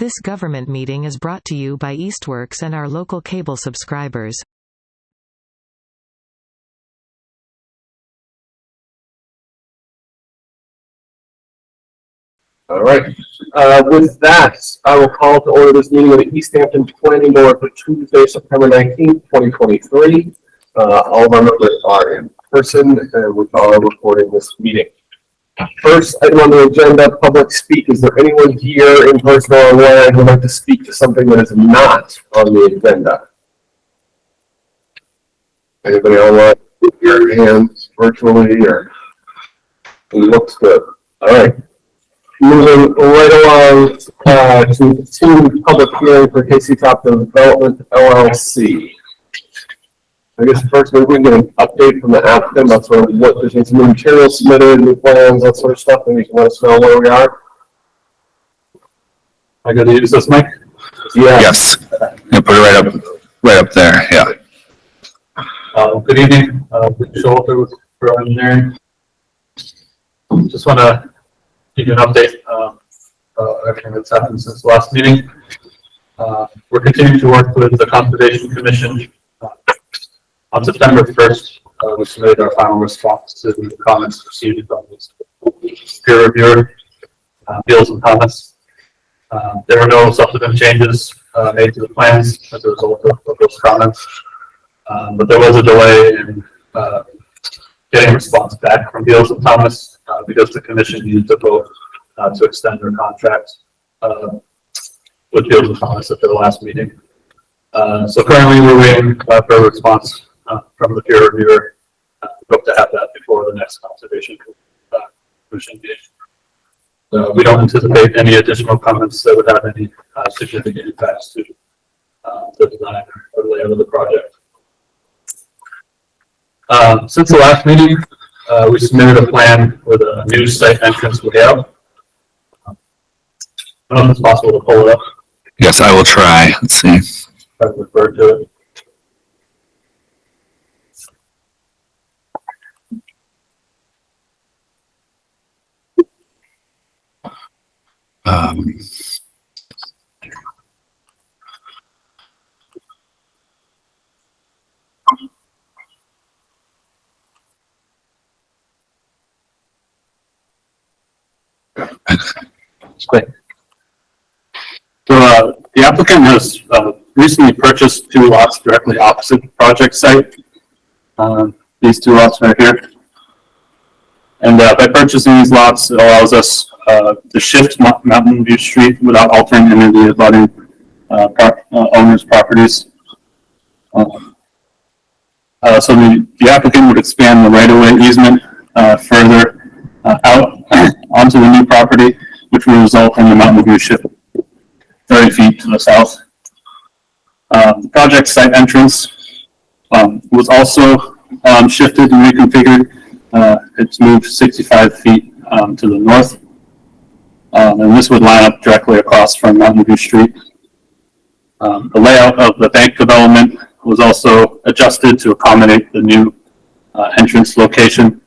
This government meeting is brought to you by Eastworks and our local cable subscribers. All right. With that, I will call to order this meeting of the Easthampton Planning Board for Tuesday, September 19th, 2023. All of our members are in person, and we are recording this meeting. First item on the agenda, public speak. Is there anyone here in person or online who would like to speak to something that is not on the agenda? Anybody online? Put your hands virtually, or it looks good. All right. Moving right along to continue public hearing for KC Top Development LLC. I guess first we can get an update from the applicant about sort of what there's some new materials submitted, new plans, that sort of stuff, and you can let us know where we are. I got to use this mic? Yeah. Yes. Yeah, put it right up there. Yeah. Good evening. Good Schulter with Pro Engineering. Just want to give you an update everything that's happened since the last meeting. We're continuing to work with the Conservation Commission. On September 1st, we submitted our final response to the comments received from this peer reviewer, Beals and Thomas. There were no subsequent changes made to the plans as a result of those comments, but there was a delay in getting a response back from Beals and Thomas because the commission needed to vote to extend their contract with Beals and Thomas at their last meeting. So currently we're waiting for a response from the peer reviewer. Hope to have that before the next Conservation Commission meeting. We don't anticipate any additional comments that would have any significant impacts to the design or layout of the project. Since the last meeting, we submitted a plan with a new site entrance layout. I don't know if it's possible to pull it up. Yes, I will try. Let's see. I refer to it. It's quick. So the applicant has recently purchased 2 lots directly opposite the project site. These 2 lots right here. And by purchasing these lots, it allows us to shift Mountain View Street without altering any of the abutting owners' properties. So the applicant would expand the right-of-way easement further out onto the new property, which will result in the Mountain View shift 30 feet to the south. The project site entrance was also shifted and reconfigured. It's moved 65 feet to the north, and this would line up directly across from Mountain View Street. The layout of the bank development was also adjusted to accommodate the new entrance location.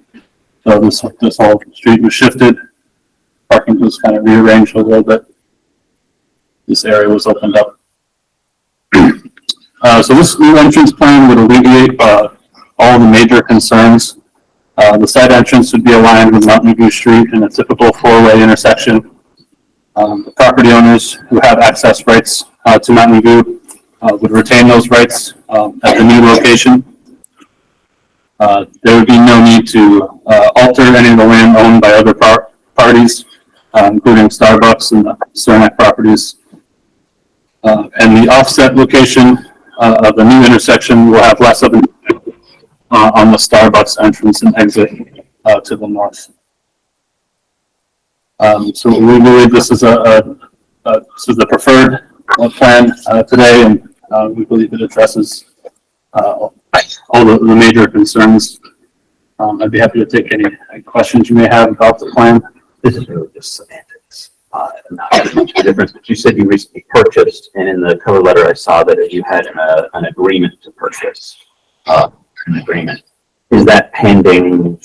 So this whole street was shifted. Parking was kind of rearranged a little bit. This area was opened up. So this new entrance plan would alleviate all the major concerns. The side entrance would be aligned with Mountain View Street in a typical 4-way intersection. The property owners who have access rights to Mountain View would retain those rights at the new location. There would be no need to alter any of the land owned by other parties, including Starbucks and the Cernak properties. And the offset location of the new intersection will have less of an impact on the Starbucks entrance and exit to the north. So we believe this is the preferred plan today, and we believe it addresses all the major concerns. I'd be happy to take any questions you may have about the plan. This is really just semantics. Not much of a difference, but you said you recently purchased, and in the cover letter I saw that you had an agreement to purchase. An agreement. Is that pending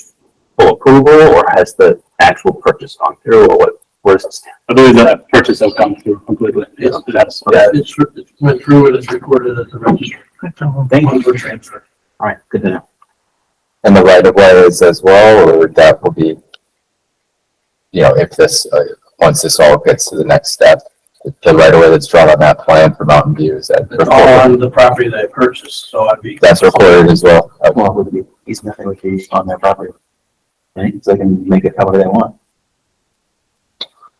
full approval, or has the actual purchase gone through, or Where's it stand? I believe that purchase has come through completely. That's, It went through and it's recorded at the registry. Thank you for transfer. All right, good to know. And the right of way is as well, or that will be, if this, once this all gets to the next step, the right of way that's drawn on that plan for Mountain View, is that It's all on the property that I purchased, so I'd be. that's recorded as well? Okay. Well, would be, he's nothing with you on their property. Right, so they can make it however they want.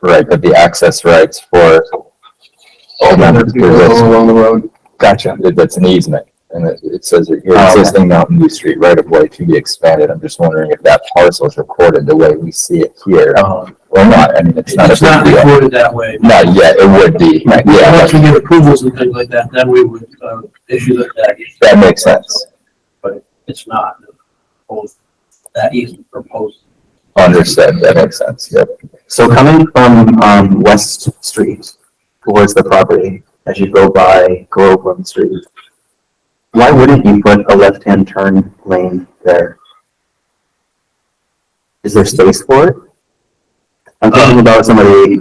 Right, but the access rights for all members, Along the road. gotcha, that's an easement. And it says that your Oh, okay. existing Mountain View Street right of way to be expanded. I'm just wondering if that parcel is recorded the way we see it here or not. I mean, it's not It's a not big deal. recorded that way. Not yet, it would be. Yeah, Once we get approvals and things like that, then we would, issue that, that makes sense. but it's not. That isn't proposed. Understood, that makes sense, yep. So coming from, West Street towards the property, as you go by Groveland Street, why wouldn't you put a left-hand turn lane there? Is there space for it? I'm thinking about somebody,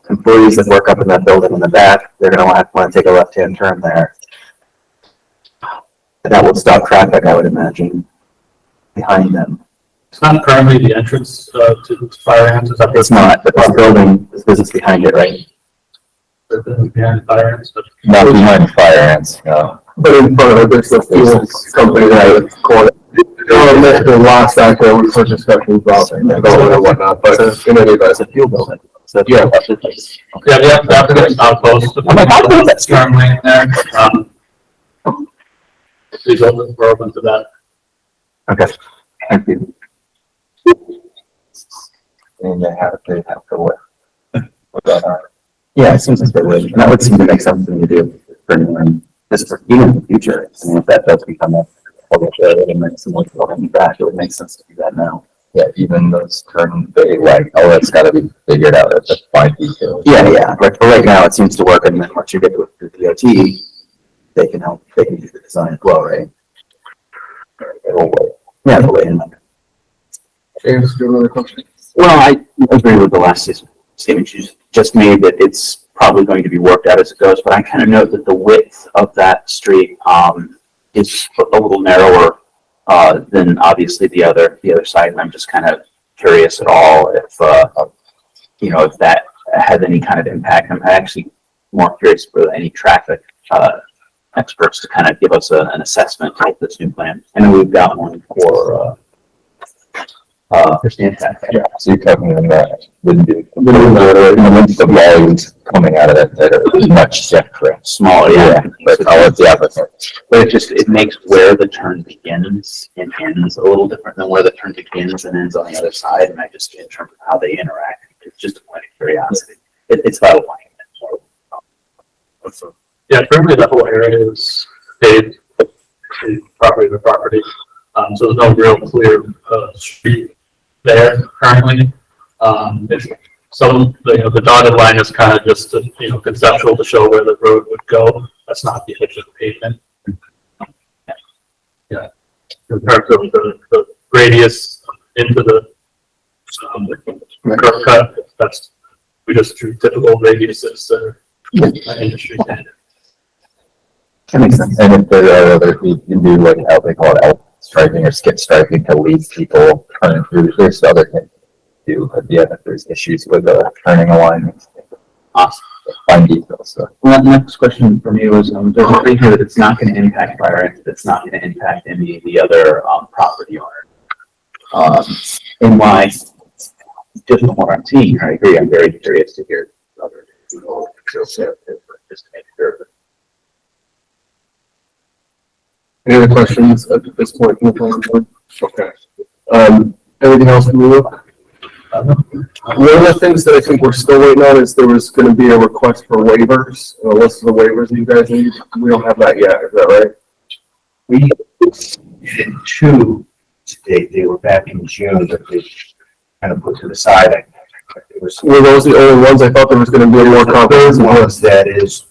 employees that work up in that building in the back, they're gonna want to take a left-hand turn there. That will stop traffic, I would imagine, behind them. it's not currently the entrance, to the fire ants, is that? It's not, but this building, this business behind it, right? Behind the fire ants, but Not behind fire ants, no. But in front of it, there's the fuel company right at the corner. The last factor we were discussing about going and whatnot, but in any event, It's a fuel building. So Yeah. yeah, the applicant's not opposed to. I'm like, how cool is that? Turn lane there, please we're open to that. Okay, thank you. And they have to work. With that, Yeah, it seems like they would, and that would seem to make sense for me to do for anyone, just for, even in the future. I mean, if that does become a public area and then someone's going back, it would make sense to do that now. yeah, even those turn, they like, oh, that's gotta be figured out at the fine detail. Yeah, but for right now, it seems to work, and then once you get to the DOT, they can do the design as well, right? It'll wait. Yeah, the way in. James, do you have another question? Well, I agree with the last statement you just made, that it's probably going to be worked out as it goes, but I kind of note that the width of that street, is a little narrower, than obviously the other side, and I'm just kind of curious at all if, if that had any kind of impact. I'm actually more curious for any traffic, experts to kind of give us an assessment of this new plan. I know we've got one for Stanton. Yeah, so you're talking about that, the volumes coming out of it that are much different. Smaller, yeah. But I'll let the applicant. But it makes where the turn begins and ends a little different than where the turn begins and ends on the other side. And I just, in terms of how they interact, it's just a point of curiosity. It's about alignment. Yeah, currently the whole area is paved, property to property, so there's no real clear, street there currently. It's the dotted line is kind of just, conceptual to show where the road would go. That's not the edge of the pavement. Yeah. In terms of the radius into the, curb cut, we just drew typical radiuses that are industry standard. That makes sense. And if there are other, you can do like how they call it L striping or skip striping to lead people turning through. There's other things to do at the end if there's issues with turning alignments. Awesome. Fine details. So. Well, the next question for me was, there's a thing here that it's not going to impact fire ants, it's not going to impact any of the other property owners. And why, just from what I'm seeing here, I agree, I'm very curious to hear other people, just to make sure. Any other questions at this point? Okay. Anything else from you? One of the things that I think we're still waiting on is there was going to be a request for waivers, a list of the waivers that you guys need. We don't have that yet, is that right? We did two to date. They were back in June, but they kind of put to the side. Were those the only ones? I thought there was going to be a more comprehensive One list. that is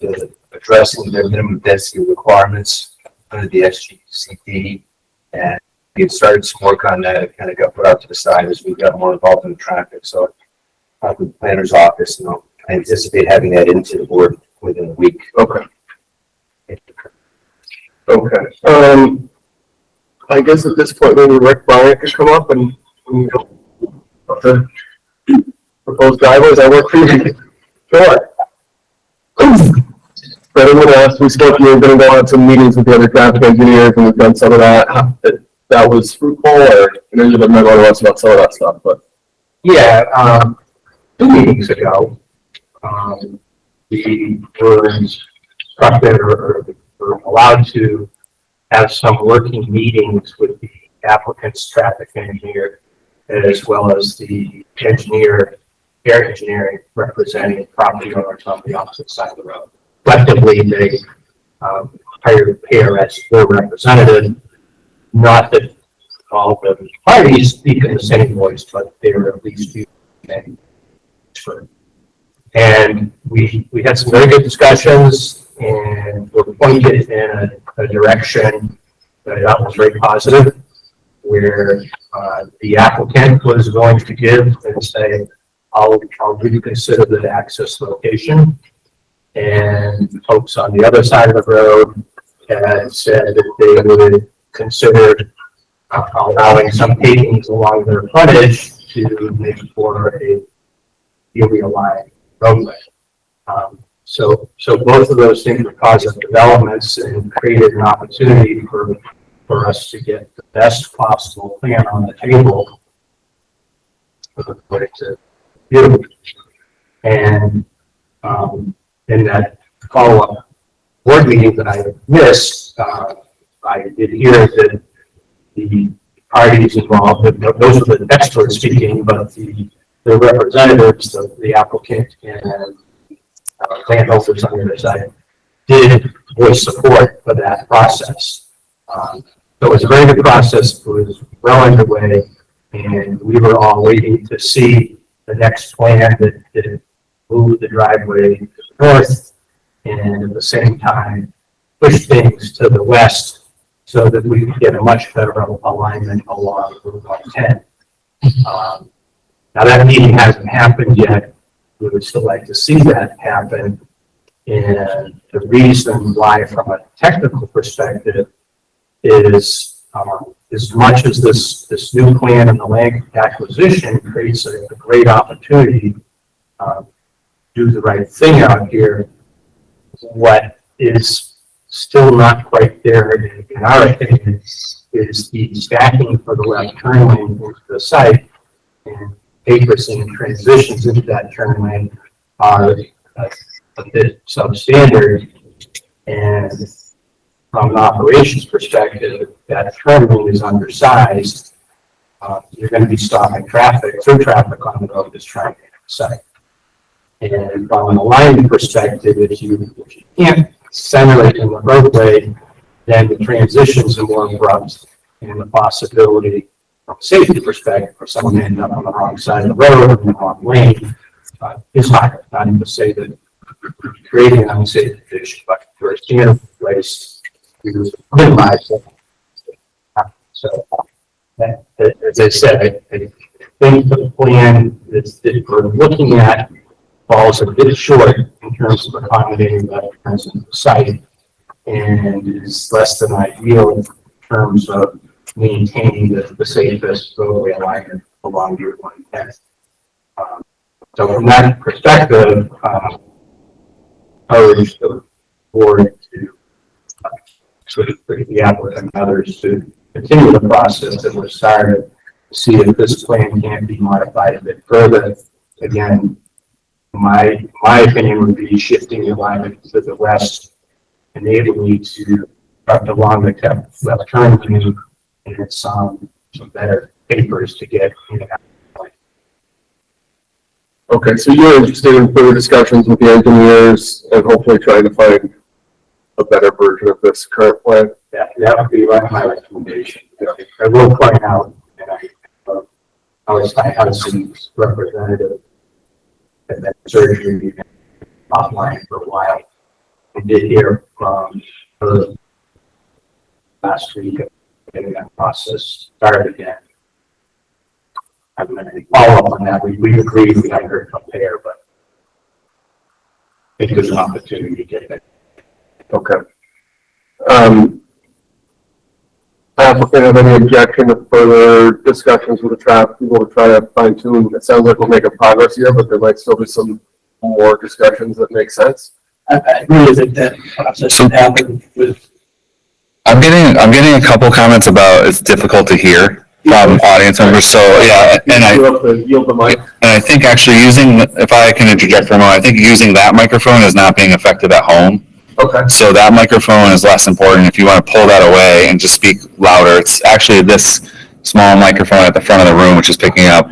addressing the minimum density requirements under the SGCD, and we had started some work on that. It kind of got put out to the side as we got more involved in the traffic. So the planner's office, and I anticipate having that into the board within a week. Okay. Okay. I guess at this point, maybe Rick Bryant could come up and go. Okay. Proposed driveways, I work for you. Sure. But I'm gonna ask, we spoke, we were gonna go on some meetings with the other traffic engineers, and we've done some of that. That was fruitful, or, I know you didn't know us about some of that stuff, but. Yeah, 2 meetings ago, we were instructed or allowed to have some working meetings with the applicant's traffic engineer, as well as the engineer, air engineering representing property owners on the opposite side of the road. Collectively, they hired PRS, their representative, not that all the parties speak in the same voice, but they were at least using an expert. And we had some very good discussions, and were pointed in a direction that I thought was very positive, where the applicant was going to give and say, I'll reconsider the access location. And folks on the other side of the road had said that they would consider allowing some takings along their frontage to make for a aligned roadway. So both of those things were positive developments and created an opportunity for us to get the best possible plan on the table. But it's a beautiful. And in that follow-up board meeting that I missed, I did hear that the parties involved, those are the experts speaking, but the representatives, the applicant and landholders on the other side, did voice support for that process. So it was a very good process. It was well underway, and we were all waiting to see the next plan that moved the driveway to the north, and at the same time push things to the west so that we could get a much better alignment along Route 110. Now that meeting hasn't happened yet. We would still like to see that happen. And the reason why, from a technical perspective, is as much as this new plan and the land acquisition creates a great opportunity to do the right thing out here, what is still not quite there in our opinion is the stacking for the left turn lane into the site, and papers and transitions into that turn lane are a bit substandard. And from an operations perspective, that turn lane is undersized. You're going to be stopping traffic, through traffic on the road that's trying to get the site. And from an alignment perspective, if you can't center it in the roadway, then the transitions are more abrupt, and the possibility from a safety perspective for someone to end up on the wrong side of the road in the wrong lane is higher. Not even to say that creating an unsafe condition, but for a standard place, we minimize it. So, as I said, I think the plan that we're looking at falls a bit short in terms of accommodating the present site, and is less than ideal in terms of maintaining the safest roadway alignment along Route 110. So from that perspective, I urge the board to sort of the applicant and others to continue the process that was started, to see if this plan can be modified a bit further. Again, my opinion would be shifting the alignment to the west, enabling you to cut along the left turn lane, and some better papers to get in and out. Okay, so you're interested in further discussions with the engineers and hopefully trying to find a better version of this current plan? That would be my recommendation. I will point out, and I was some representative at that surgery offline for a while. I did hear from her last week of getting that process started again. haven't been anything. follow up on that. We agreed we hadn't heard from Pear, but I think there's an opportunity to get it. Okay. Applicant have any objection to further discussions with the traffic people to try to fine tune? It sounds like we're making progress here, but there might still be some more discussions that make sense. I really think that process should happen with. I'm getting a couple comments about it's difficult to hear from audience members, so yeah, and Yield the mic. I think actually using, if I can interject for a moment, I think using that microphone is not being effective at home. Okay. So that microphone is less important. If you want to pull that away and just speak louder, it's actually this small microphone at the front of the room, which is picking up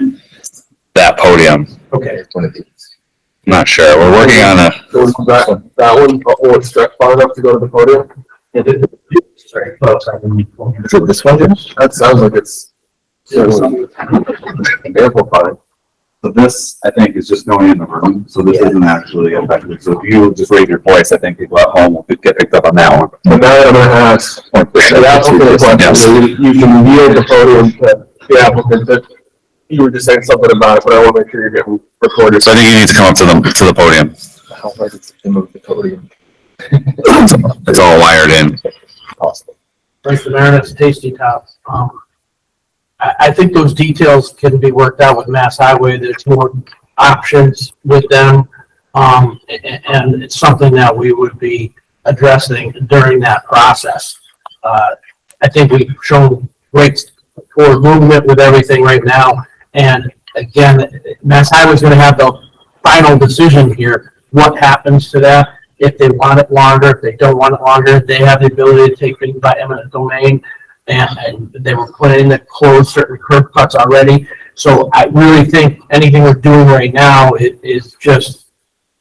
that podium. Okay. One of these. I'm not sure. We're working on a, That one, or it's stretched far enough to go to the podium? Sorry. Is it this one? That sounds like it's amplified. so this, I think, is just going in the room. So this isn't actually effective. So if you just raise your voice, I think people at home will get picked up on that one. So now I'm gonna ask, the applicant question, Yes. you can yield the podium to the applicant, that you were just saying something about it, but I want to make sure you're getting recorded. So I think you need to come up to the podium. How hard is it to move the podium? It's all wired in. Possible. Mr. Mayor, it's Tasty Top. I think those details can be worked out with Mass Highway. There's more options with them. And it's something that we would be addressing during that process. I think we've shown great forward movement with everything right now. And again, Mass Highway is going to have the final decision here. What happens to that? If they want it longer, if they don't want it longer, they have the ability to take things by eminent domain. And they were planning to close certain curb cuts already. So I really think anything we're doing right now is just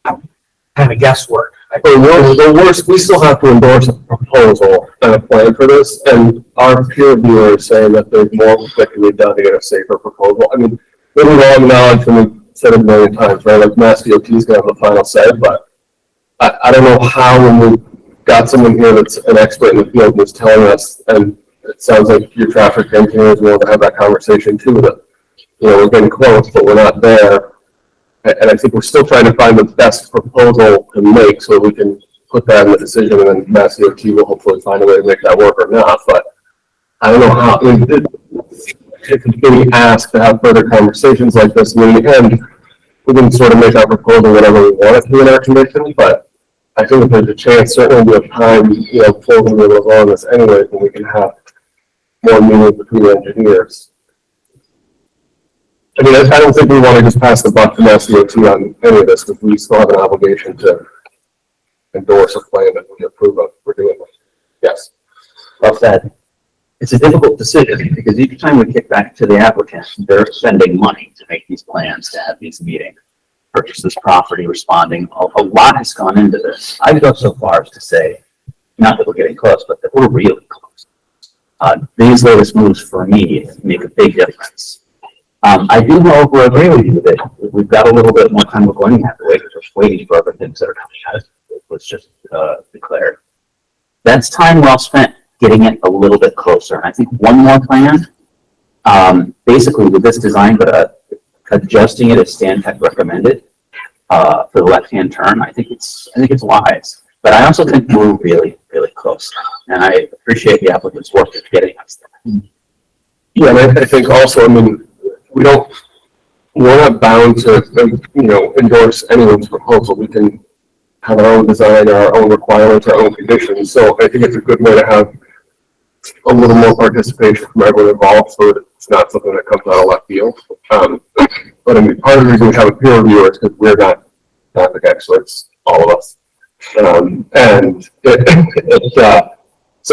kind of guesswork. The worst, we still have to endorse a proposal and a plan for this, and our peer reviewer is saying that there's more that can be done to get a safer proposal. I mean, we all acknowledge, and we've said it a million times, right, like Mass DOT is gonna have the final say, but I don't know how, when we got someone here that's an expert in the field was telling us, and it sounds like your traffic engineer is willing to have that conversation too, that, you know, we're getting close, but we're not there. And I think we're still trying to find the best proposal to make so we can put that in the decision, and then Mass DOT will hopefully find a way to make that work or not. But I don't know how, I mean, if it's being asked to have further conversations like this, and in the end, we can sort of make our proposal whatever we want it to in our commission, but I think if there's a chance, certainly we have time, you know, before we go on this anyway, then we can have more meetings between engineers. I mean, I don't think we want to just pass the buck to Mass DOT on any of this, because we still have an obligation to endorse a plan that we approve of. We're doing this. Yes. Well said. It's a difficult decision because each time we kick back to the applicant, they're spending money to make these plans, to have these meetings, purchase this property, responding. A lot has gone into this. I would go so far as to say, not that we're getting close, but that we're really close. These latest moves for me make a big difference. I do, however, agree with you that we've got a little bit more time. We're going to have to wait. We're just waiting for other things that are coming out. It was just declared. That's time well spent getting it a little bit closer. And I think one more plan, basically with this design, but adjusting it as Stan Tech recommended for the left-hand turn, I think it's wise. But I also think we're really, really close. And I appreciate the applicant's work at getting us there. Yeah, and I think also, I mean, we're not bound to, you know, endorse anyone's proposal. We can have our own design, our own requirements, our own conditions. So I think it's a good way to have a little more participation from everyone involved, so that it's not something that comes out of left field. But I mean, part of the reason we have a peer reviewer is because we're not traffic experts, all of us. So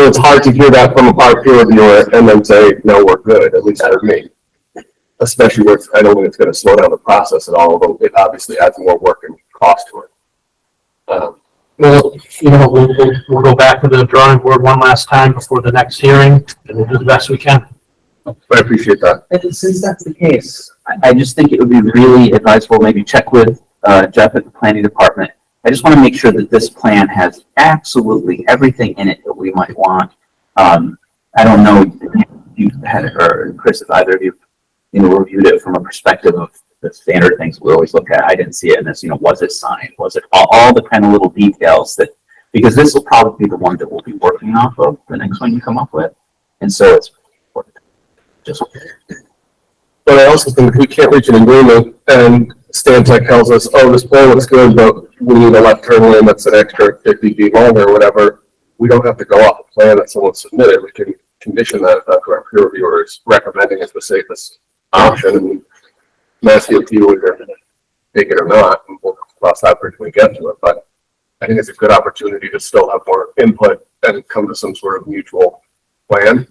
it's hard to hear that from our peer reviewer and then say, no, we're good, at least for me. Especially where I don't think it's going to slow down the process at all, although it obviously adds more work and cost to it. Well, you know, we'll go back to the drawing board one last time before the next hearing, and we'll do the best we can. I appreciate that. And since that's the case, I just think it would be really advisable, maybe check with Jeff at the planning department. I just want to make sure that this plan has absolutely everything in it that we might want. I don't know if you've had it, or Chris, if either of you reviewed it from a perspective of the standard things we always look at. I didn't see it in this, was it signed? Was it all the kind of little details that, because this will probably be the one that we'll be working off of the next one you come up with. And so it's just. But I also think we can't reach an agreement and Stan Tech tells us, oh, this plan looks good, but we need a left turn lane that's an extra 50 feet longer or whatever. We don't have to go off a plan that someone submitted. We can condition that to our peer reviewers recommending it's the safest option. And Mass DOT will either take it or not, and we'll cross that bridge when we get to it. But I think it's a good opportunity to still have more input and come to some sort of mutual plan.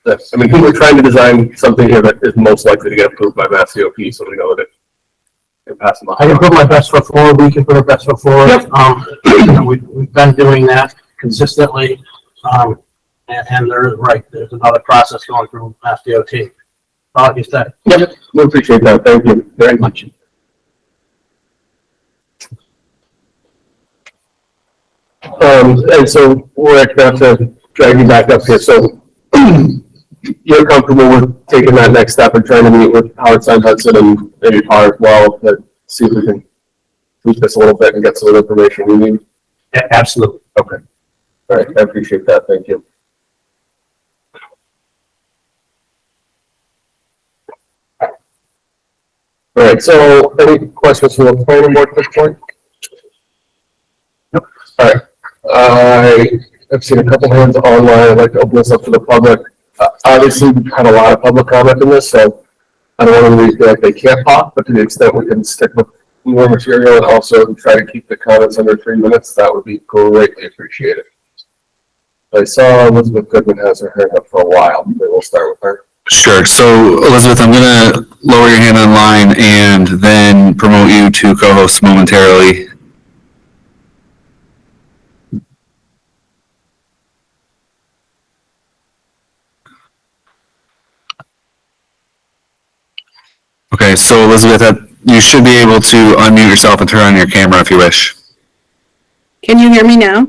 We're trying to design something here that is most likely to get approved by Mass DOT, so we know that it passes them. I can put my best foot forward, we can put our best foot forward. Yep. We've been doing that consistently, and there's another process going through Mass DOT. Like you said. Yep, we appreciate that, thank you very much. And so, Rick, not to drag you back up here, so you're comfortable with taking that next step and trying to meet with Howard Stein Hudson and maybe Power as well to see if we can tweak this a little bit and get some of the information we need? Absolutely. Okay. All right, I appreciate that. Thank you. All right, so any questions from the planning board at this point? Nope. All right. I've seen a couple hands online. I'd like to open this up to the public. Obviously, we've had a lot of public comment in this, so I don't want to feel like they can't talk, but to the extent we can stick with more material and also try to keep the comments under 3 minutes, that would be greatly appreciated. I saw Elizabeth Goodman has her hand up for a while, but we'll start with her. Sure. So, Elizabeth, I'm going to lower your hand online and then promote you to co-host momentarily. Okay, so Elizabeth, you should be able to unmute yourself and turn on your camera if you wish. Can you hear me now?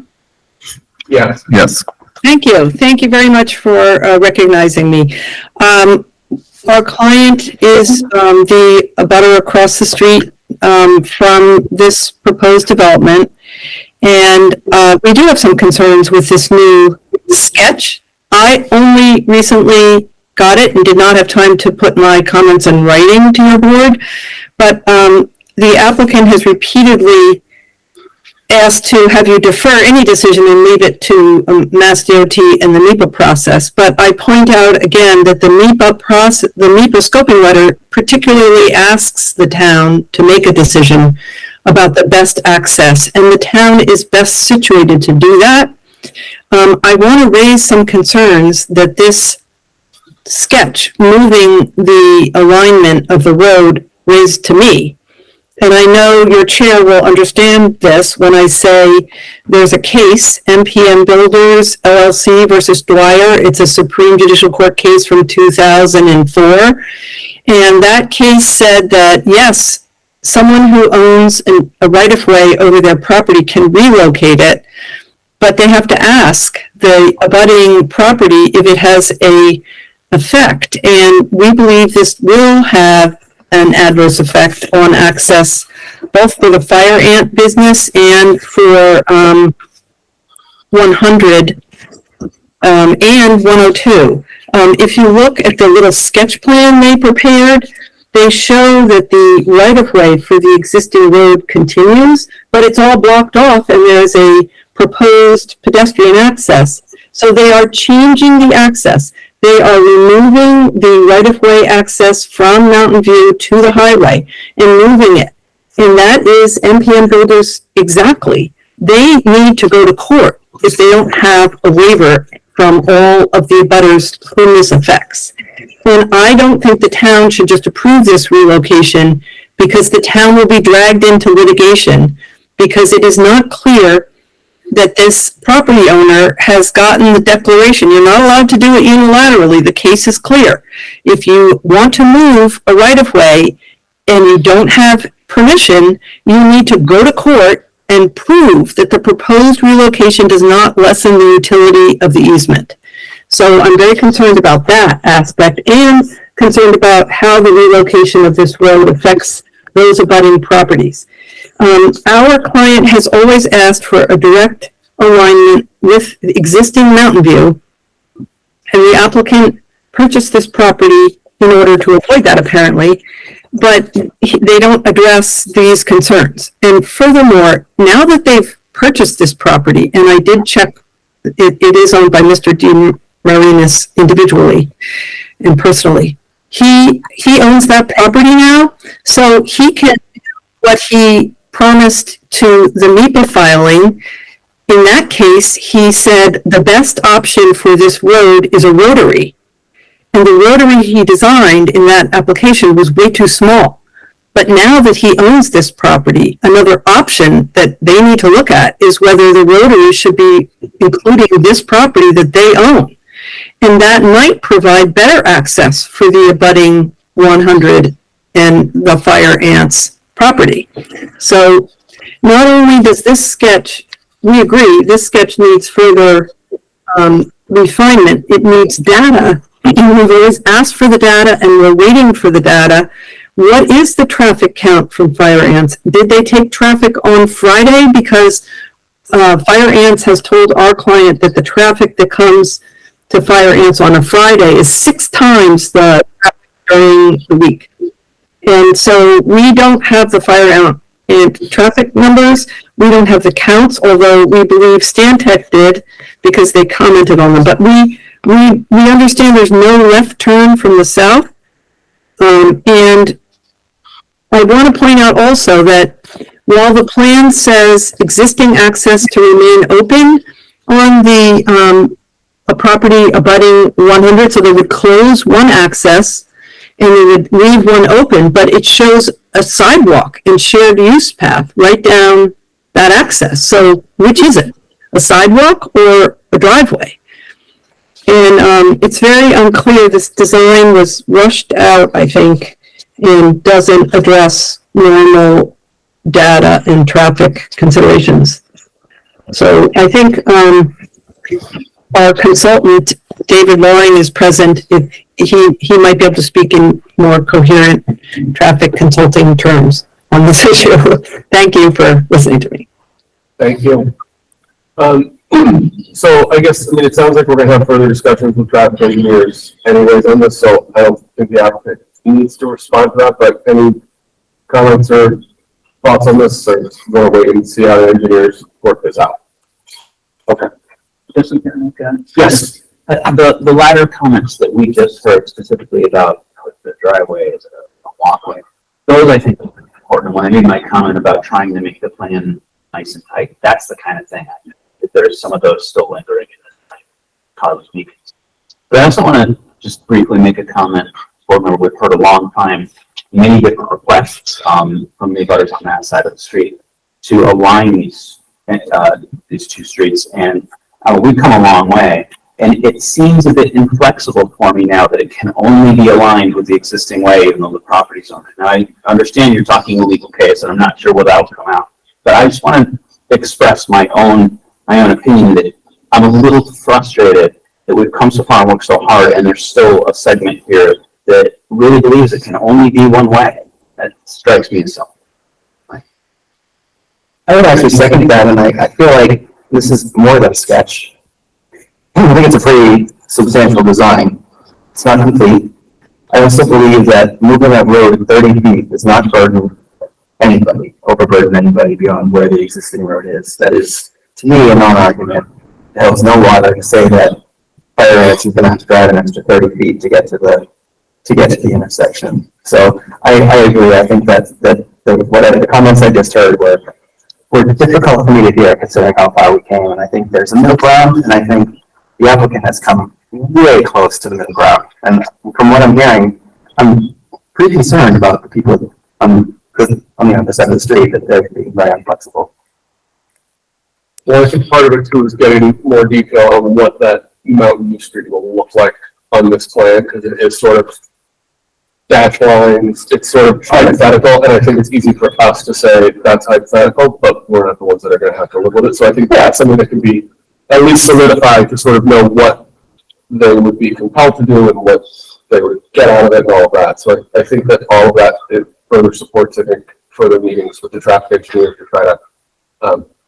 Yes. Yes. Thank you. Thank you very much for recognizing me. Our client is the abutter across the street from this proposed development. And we do have some concerns with this new sketch. I only recently got it and did not have time to put my comments in writing to your board. But the applicant has repeatedly asked to have you defer any decision and leave it to Mass DOT and the NEPA process. But I point out again that the NEPA scoping letter particularly asks the town to make a decision about the best access, and the town is best situated to do that. I want to raise some concerns that this sketch moving the alignment of the road raised to me. And I know your chair will understand this when I say there's a case, MPM Builders LLC versus Dwyer. It's a Supreme Judicial Court case from 2004. And that case said that, yes, someone who owns a right-of-way over their property can relocate it, but they have to ask the abutting property if it has a effect. And we believe this will have an adverse effect on access, both for the fire ant business and for 100 and 102. If you look at the little sketch plan they prepared, they show that the right-of-way for the existing road continues, but it's all blocked off and there's a proposed pedestrian access. So they are changing the access. They are removing the right-of-way access from Mountain View to the highway and moving it. And that is MPM Builders exactly. They need to go to court if they don't have a waiver from all of the abutters whom this affects. And I don't think the town should just approve this relocation because the town will be dragged into litigation because it is not clear that this property owner has gotten the declaration. You're not allowed to do it unilaterally. The case is clear. If you want to move a right-of-way and you don't have permission, you need to go to court and prove that the proposed relocation does not lessen the utility of the easement. So I'm very concerned about that aspect and concerned about how the relocation of this road affects those abutting properties. Our client has always asked for a direct alignment with the existing Mountain View, and the applicant purchased this property in order to avoid that, apparently, but they don't address these concerns. And furthermore, now that they've purchased this property, and I did check, it is owned by Mr. D. Marinas individually and personally. He owns that property now, so he can do what he promised to the NEPA filing. In that case, he said the best option for this road is a rotary. And the rotary he designed in that application was way too small. But now that he owns this property, another option that they need to look at is whether the rotary should be including this property that they own. And that might provide better access for the abutting 100 and the fire ants property. So not only does this sketch, we agree, this sketch needs further refinement, it needs data. And we've always asked for the data and we're waiting for the data. What is the traffic count from fire ants? Did they take traffic on Friday? Because fire ants has told our client that the traffic that comes to fire ants on a Friday is 6 times the traffic during the week. And so we don't have the fire ant traffic numbers. We don't have the counts, although we believe Stantec did because they commented on them. But we understand there's no left turn from the south. And I want to point out also that while the plan says existing access to remain open on the a property abutting 100, so they would close one access and they would leave one open, but it shows a sidewalk and shared use path right down that access. So which is it? A sidewalk or a driveway? And it's very unclear. This design was rushed out, I think, and doesn't address normal data and traffic considerations. So I think our consultant, David Loring, is present. If he might be able to speak in more coherent traffic consulting terms on this issue. Thank you for listening to me. Thank you. So I guess, it sounds like we're gonna have further discussions with traffic engineers anyways on this, so I don't think the applicant needs to respond to that, but any comments or thoughts on this, or just wanna wait and see how the engineers work this out? Okay. Yes. Yes. The latter comments that we just heard specifically about the driveway as a walkway, those I think are important. When I made my comment about trying to make the plan nice and tight, that's the kind of thing if there's some of those still lingering, it causes me. But I also want to just briefly make a comment. Board member, we've heard a long time, many different requests from the abutters on that side of the street to align these 2 streets, and we've come a long way. And it seems a bit inflexible for me now that it can only be aligned with the existing way, even though the property's on it. Now, I understand you're talking a legal case, and I'm not sure what that'll come out. But I just want to express my own opinion that I'm a little frustrated that we've come so far and worked so hard, and there's still a segment here that really believes it can only be one way. That strikes me as something. I would actually second that, and I feel like this is more than a sketch. I think it's a pretty substantial design. It's not complete. I also believe that moving that road 30 feet does not burden anybody, overburden anybody beyond where the existing road is. That is, to me, a non-argument. It holds no water to say that fire ants are going to have to drive an extra 30 feet to get to the intersection. So I agree. I think that the comments I just heard were difficult for me to hear considering how far we came. And I think there's a middle ground, and I think the applicant has come way close to the middle ground. And from what I'm hearing, I'm pretty concerned about the people on the other side of the street, that they're being very inflexible. Well, I think part of it too is getting more detail on what that Mountain View Street will look like on this plan, because it is sort of dash lines, it's sort of hypothetical, and I think it's easy for us to say that's hypothetical, but we're not the ones that are going to have to live with it. So I think that's something that can be at least solidified to sort of know what they would be compelled to do and what they would get out of it and all of that. So I think that all of that it further supports, I think, further meetings with the traffic engineer to try to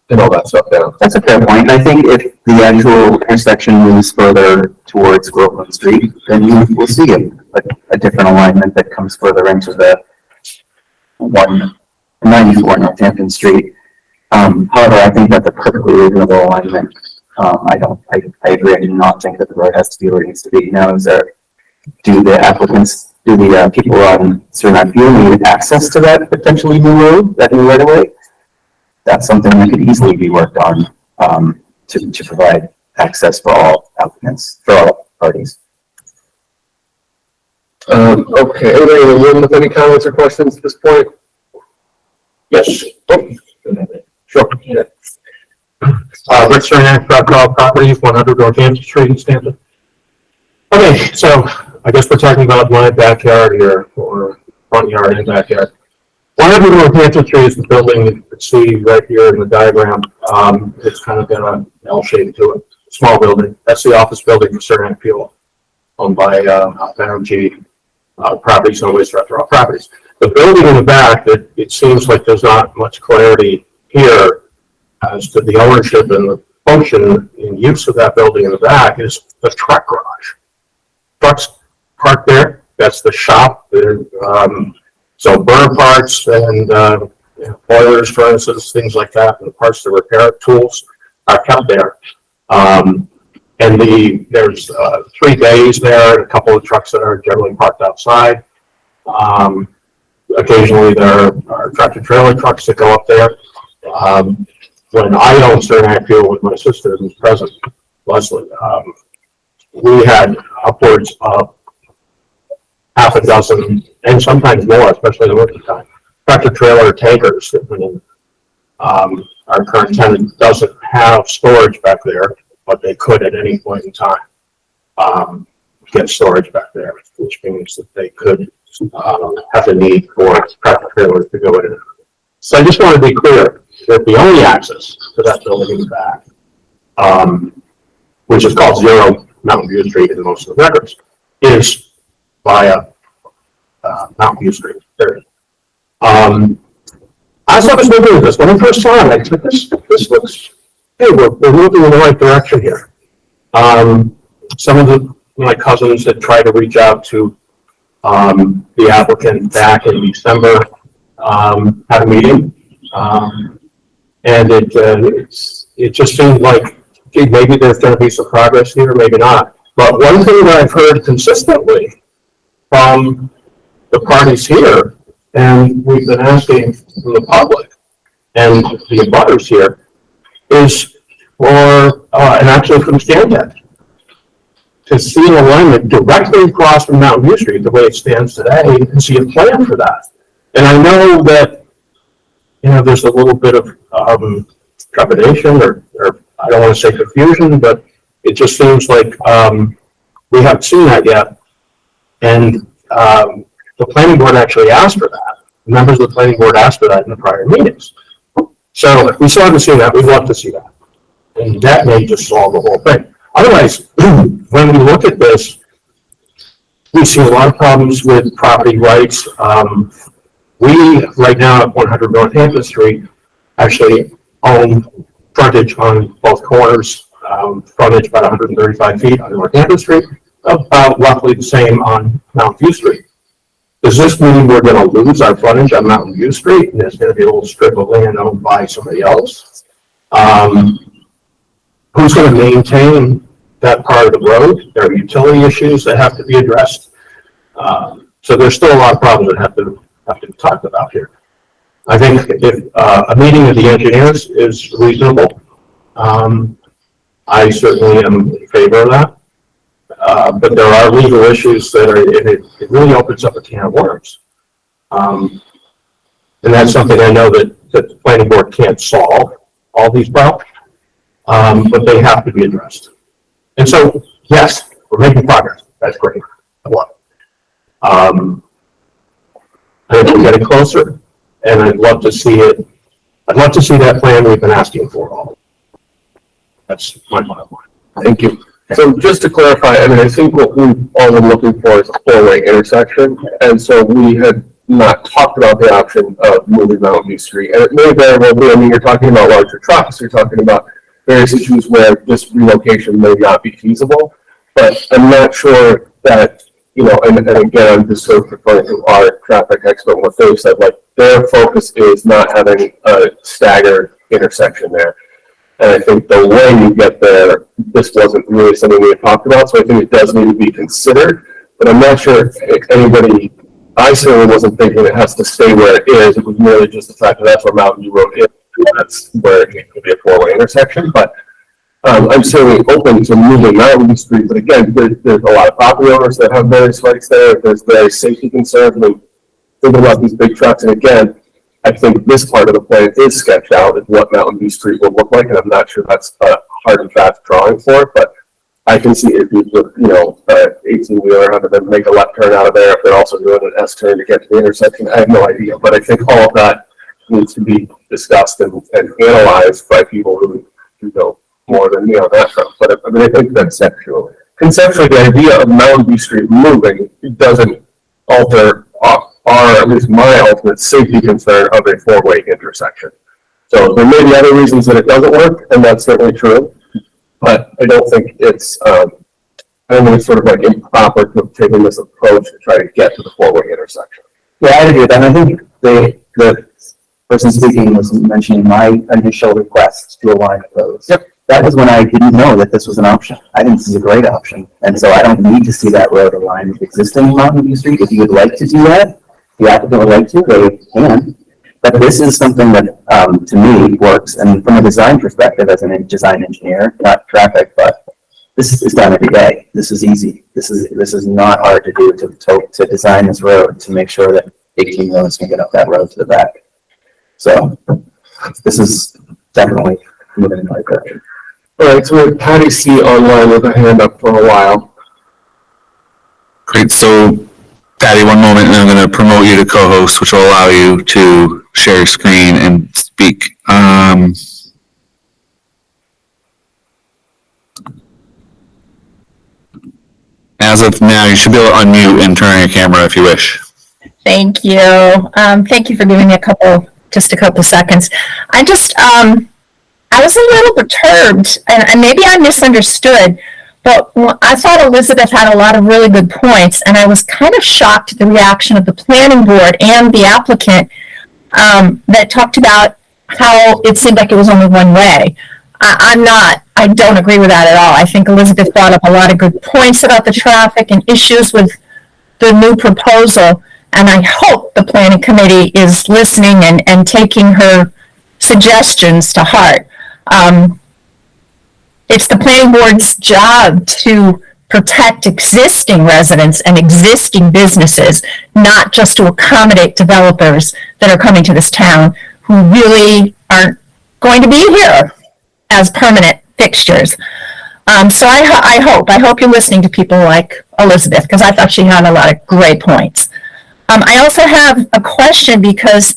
pin all that stuff down. That's a fair point. And I think if the actual intersection moves further towards Groveland Street, then you will see a different alignment that comes further into the 194 Northampton Street. However, I think that's a perfectly reasonable alignment. I agree. I do not think that the road has to be where it needs to be. Now, do the people on Suriname Field need access to that potentially new road, that new right of way? That's something that could easily be worked on, to provide access for all applicants, for all parties. Okay, anybody in the room with any comments or questions at this point? Yes. Oh. Sure. Yeah. Rick Cernak, Properties, 100 Northampton Street, Easthampton. Okay, so I guess we're talking about my backyard here, or front yard and backyard. 100 Northampton Street is the building you can see right here in the diagram. It's kind of got an L shape to it, small building. That's the office building for Suriname Fuel, owned by Energy Properties and Waste Restaurant Properties. The building in the back, it seems like there's not much clarity here as to the ownership and the function and use of that building in the back is the truck garage. Trucks parked there, that's the shop. So burner parts and boilers, furnaces, things like that, and the parts to repair tools are kept there. And there's 3 bays there, and a couple of trucks that are generally parked outside. Occasionally there are tractor trailer trucks that go up there. When I owned Suriname Fuel with my sister who's present, Leslie, we had upwards of half a dozen, and sometimes more, especially in the winter time, tractor trailer tankers that went in. Our current tenant doesn't have storage back there, but they could at any point in time get storage back there, which means that they could have the need for tractor trailers to go in. So I just want to be clear that the only access to that building in the back, which is called 0 Mountain View Street in most of the records, is via Mountain View Street. As I was looking at this, when I first saw it, I said, this looks, hey, we're moving in the right direction here. Some of my cousins had tried to reach out to the applicant back in December, had a meeting, and it just seemed like, gee, maybe there's going to be some progress here, maybe not. But one thing that I've heard consistently from the parties here, and we've been asking from the public and the abutters here, is for, and actually from Stantec, to see an alignment directly across from Mountain View Street, the way it stands today, and see a plan for that. And I know that, there's a little bit of trepidation, or I don't want to say confusion, but it just seems like we haven't seen that yet. And the planning board actually asked for that. Members of the planning board asked for that in the prior meetings. So if we still haven't seen that, we'd love to see that. And that may just solve the whole thing. Otherwise, when we look at this, we see a lot of problems with property rights. We, right now at 100 Northampton Street, actually own frontage on both corners, frontage about 135 feet on Northampton Street, about roughly the same on Mountain View Street. Does this mean we're going to lose our frontage on Mountain View Street and there's going to be a little strip of land owned by somebody else? Who's going to maintain that part of the road? There are utility issues that have to be addressed. So there's still a lot of problems that have to be talked about here. I think if a meeting of the engineers is reasonable, I certainly am in favor of that. But there are legal issues that are, it really opens up a can of worms. And that's something I know that the planning board can't solve all these problems, but they have to be addressed. And so, yes, we're making progress. That's great. I love it. I think we're getting closer, and I'd love to see it. I'd love to see that plan we've been asking for all. That's my bottom line. Thank you. So just to clarify, I mean, I think what we've all been looking for is a four-way intersection. And so we had not talked about the option of moving Mountain View Street. And it may very well be, I mean, you're talking about larger trucks, you're talking about various issues where this relocation may not be feasible. But I'm not sure that, you know, and again, I'm just sort of referring to our traffic expert, what they've said, like their focus is not having a staggered intersection there. And I think the way you get there, this wasn't really something we had talked about, so I think it does need to be considered. But I'm not sure if anybody, I certainly wasn't thinking it has to stay where it is. It was merely just the fact that that's where Mountain View Road is. That's where it could be a four-way intersection. But I'm certainly open to moving Mountain View Street. But again, there's a lot of property owners that have various rights there. There's various safety concerns. I mean, thinking about these big trucks, and again, I think this part of the plan is sketched out as what Mountain View Street will look like, and I'm not sure that's a hard and fast drawing for it, but I can see if you put, you know, 18-wheeler having them make a left turn out of there, if they're also doing an S turn to get to the intersection. I have no idea, but I think all of that needs to be discussed and analyzed by people who know more than me on that front. But I mean, I think conceptually, the idea of Mountain View Street moving doesn't alter are at least my ultimate safety concern of a four-way intersection. So there may be other reasons that it doesn't work, and that's certainly true. But I don't think it's, I don't think it's sort of like improper to have taken this approach to try to get to the four-way intersection. Yeah, I agree with that. I think the person speaking was mentioning my initial request to align with those. Yep. That was when I didn't know that this was an option. I think this is a great option. And so I don't need to see that road aligned with existing Mountain View Street. If you would like to do that, the applicant would like to, they can. But this is something that, to me, works. And from a design perspective, as a design engineer, not traffic, but this is done every day. This is easy. This is not hard to do to design this road to make sure that 18-wheelers can get up that road to the back. So this is definitely moving in the right direction. All right, so we have Patty C online with a hand up for a while. Great, so Patty, one moment, and I'm going to promote you to co-host, which will allow you to share your screen and speak. As of now, you should be able to unmute and turn on your camera if you wish. Thank you. Thank you for giving me just a couple seconds. I was a little perturbed, and maybe I misunderstood, but I thought Elizabeth had a lot of really good points, and I was kind of shocked at the reaction of the planning board and the applicant that talked about how it seemed like it was only one way. I don't agree with that at all. I think Elizabeth brought up a lot of good points about the traffic and issues with the new proposal, and I hope the planning committee is listening and taking her suggestions to heart. It's the planning board's job to protect existing residents and existing businesses, not just to accommodate developers that are coming to this town who really aren't going to be here as permanent fixtures. So I hope you're listening to people like Elizabeth, because I thought she had a lot of great points. I also have a question because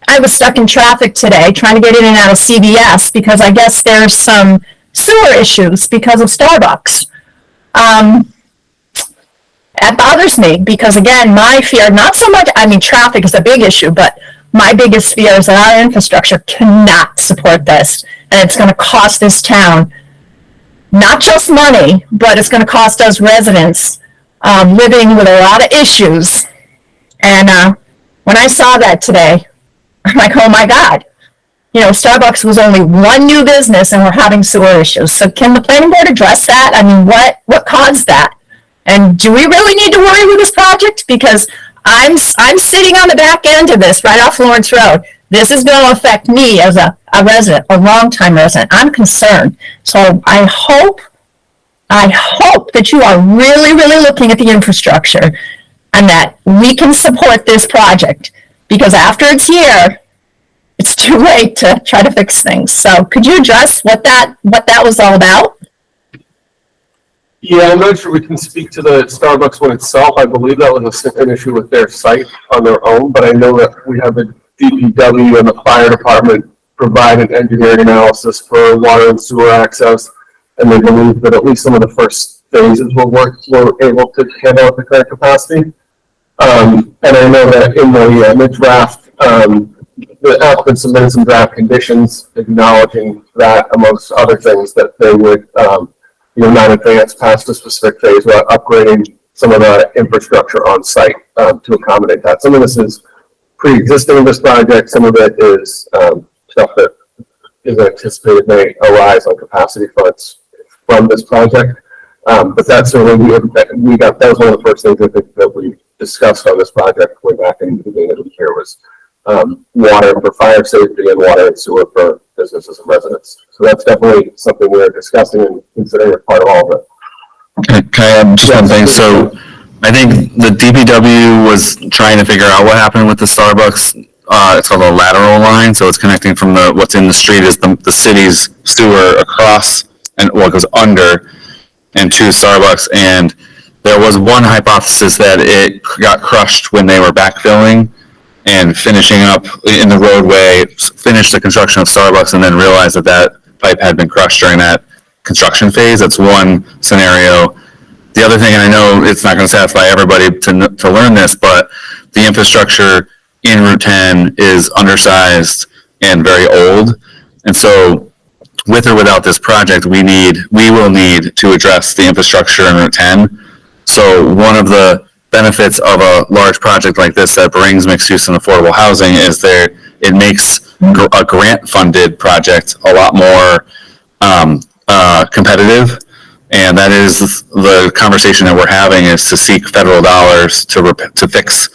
I was stuck in traffic today trying to get in and out of CVS because I guess there's some sewer issues because of Starbucks. That bothers me because, again, my fear, not so much, I mean, traffic is a big issue, but my biggest fear is that our infrastructure cannot support this, and it's going to cost this town not just money, but it's going to cost us residents living with a lot of issues. And when I saw that today, I'm like, oh my God, you know, Starbucks was only one new business and we're having sewer issues. So can the planning board address that? I mean, what caused that? And do we really need to worry with this project? Because I'm sitting on the back end of this right off Lawrence Road. This is going to affect me as a resident, a longtime resident. I'm concerned. So I hope that you are really, really looking at the infrastructure and that we can support this project, because after it's here, it's too late to try to fix things. So could you address what that was all about? Yeah, I'm not sure we can speak to the Starbucks one itself. I believe that was an issue with their site on their own, but I know that we have the DPW and the fire department provide an engineering analysis for water and sewer access. and they believe that at least some of the first phases were able to handle at the current capacity. And I know that in the draft, the applicant submitted some draft conditions acknowledging that, amongst other things, that they would, not advance past a specific phase without upgrading some of the infrastructure on site to accommodate that. Some of this is pre-existing in this project. Some of it is stuff that is anticipated may arise on capacity fronts from this project. But that's certainly that was one of the first things I think that we discussed on this project way back in the beginning of the year was water for fire safety and water and sewer for businesses and residents. So that's definitely something we're discussing and considering as part of all of it. Can I add just one thing? So I think the DPW was trying to figure out what happened with the Starbucks. It's called a lateral line, so it's connecting from what's in the street is the city's sewer across and what goes under and to Starbucks. And there was one hypothesis that it got crushed when they were backfilling and finishing up in the roadway, finished the construction of Starbucks, and then realized that pipe had been crushed during that construction phase. That's one scenario. The other thing, and I know it's not going to satisfy everybody to learn this, but the infrastructure in Route 10 is undersized and very old. And so with or without this project, we will need to address the infrastructure in Route 10. So one of the benefits of a large project like this that brings mixed use and affordable housing is it makes a grant funded project a lot more competitive. And that is the conversation that we're having, is to seek federal dollars to fix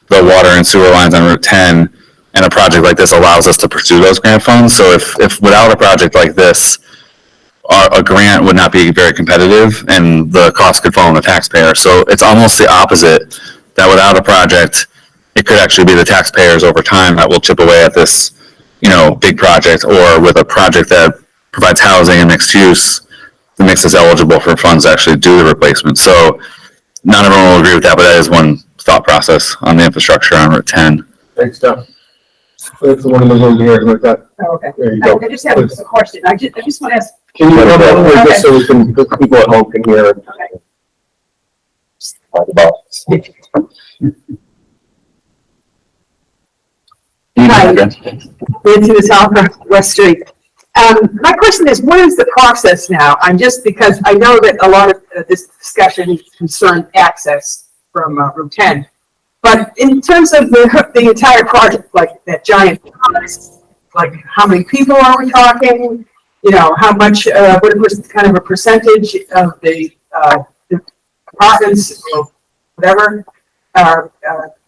the water and sewer lines on Route 10. And a project like this allows us to pursue those grant funds. So if without a project like this, a grant would not be very competitive and the cost could fall on the taxpayer. So it's almost the opposite, that without a project, it could actually be the taxpayers over time that will chip away at this, big project, or with a project that provides housing and mixed use that makes us eligible for funds to actually do the replacement. So not everyone will agree with that, but that is one thought process on the infrastructure on Route 10. Thanks, Jeff. That's one of the ones here like that. Oh, okay. There you go. I just have a question. I just want to ask. Can you come up with this so the people at home can hear? Okay. Talk about. Hi, Nancy South West Street. My question is, what is the process now? Because I know that a lot of this discussion concerned access from Route 10. But in terms of the entire project, like that giant house, like how many people are we talking? How much, what was kind of a percentage of the apartments or whatever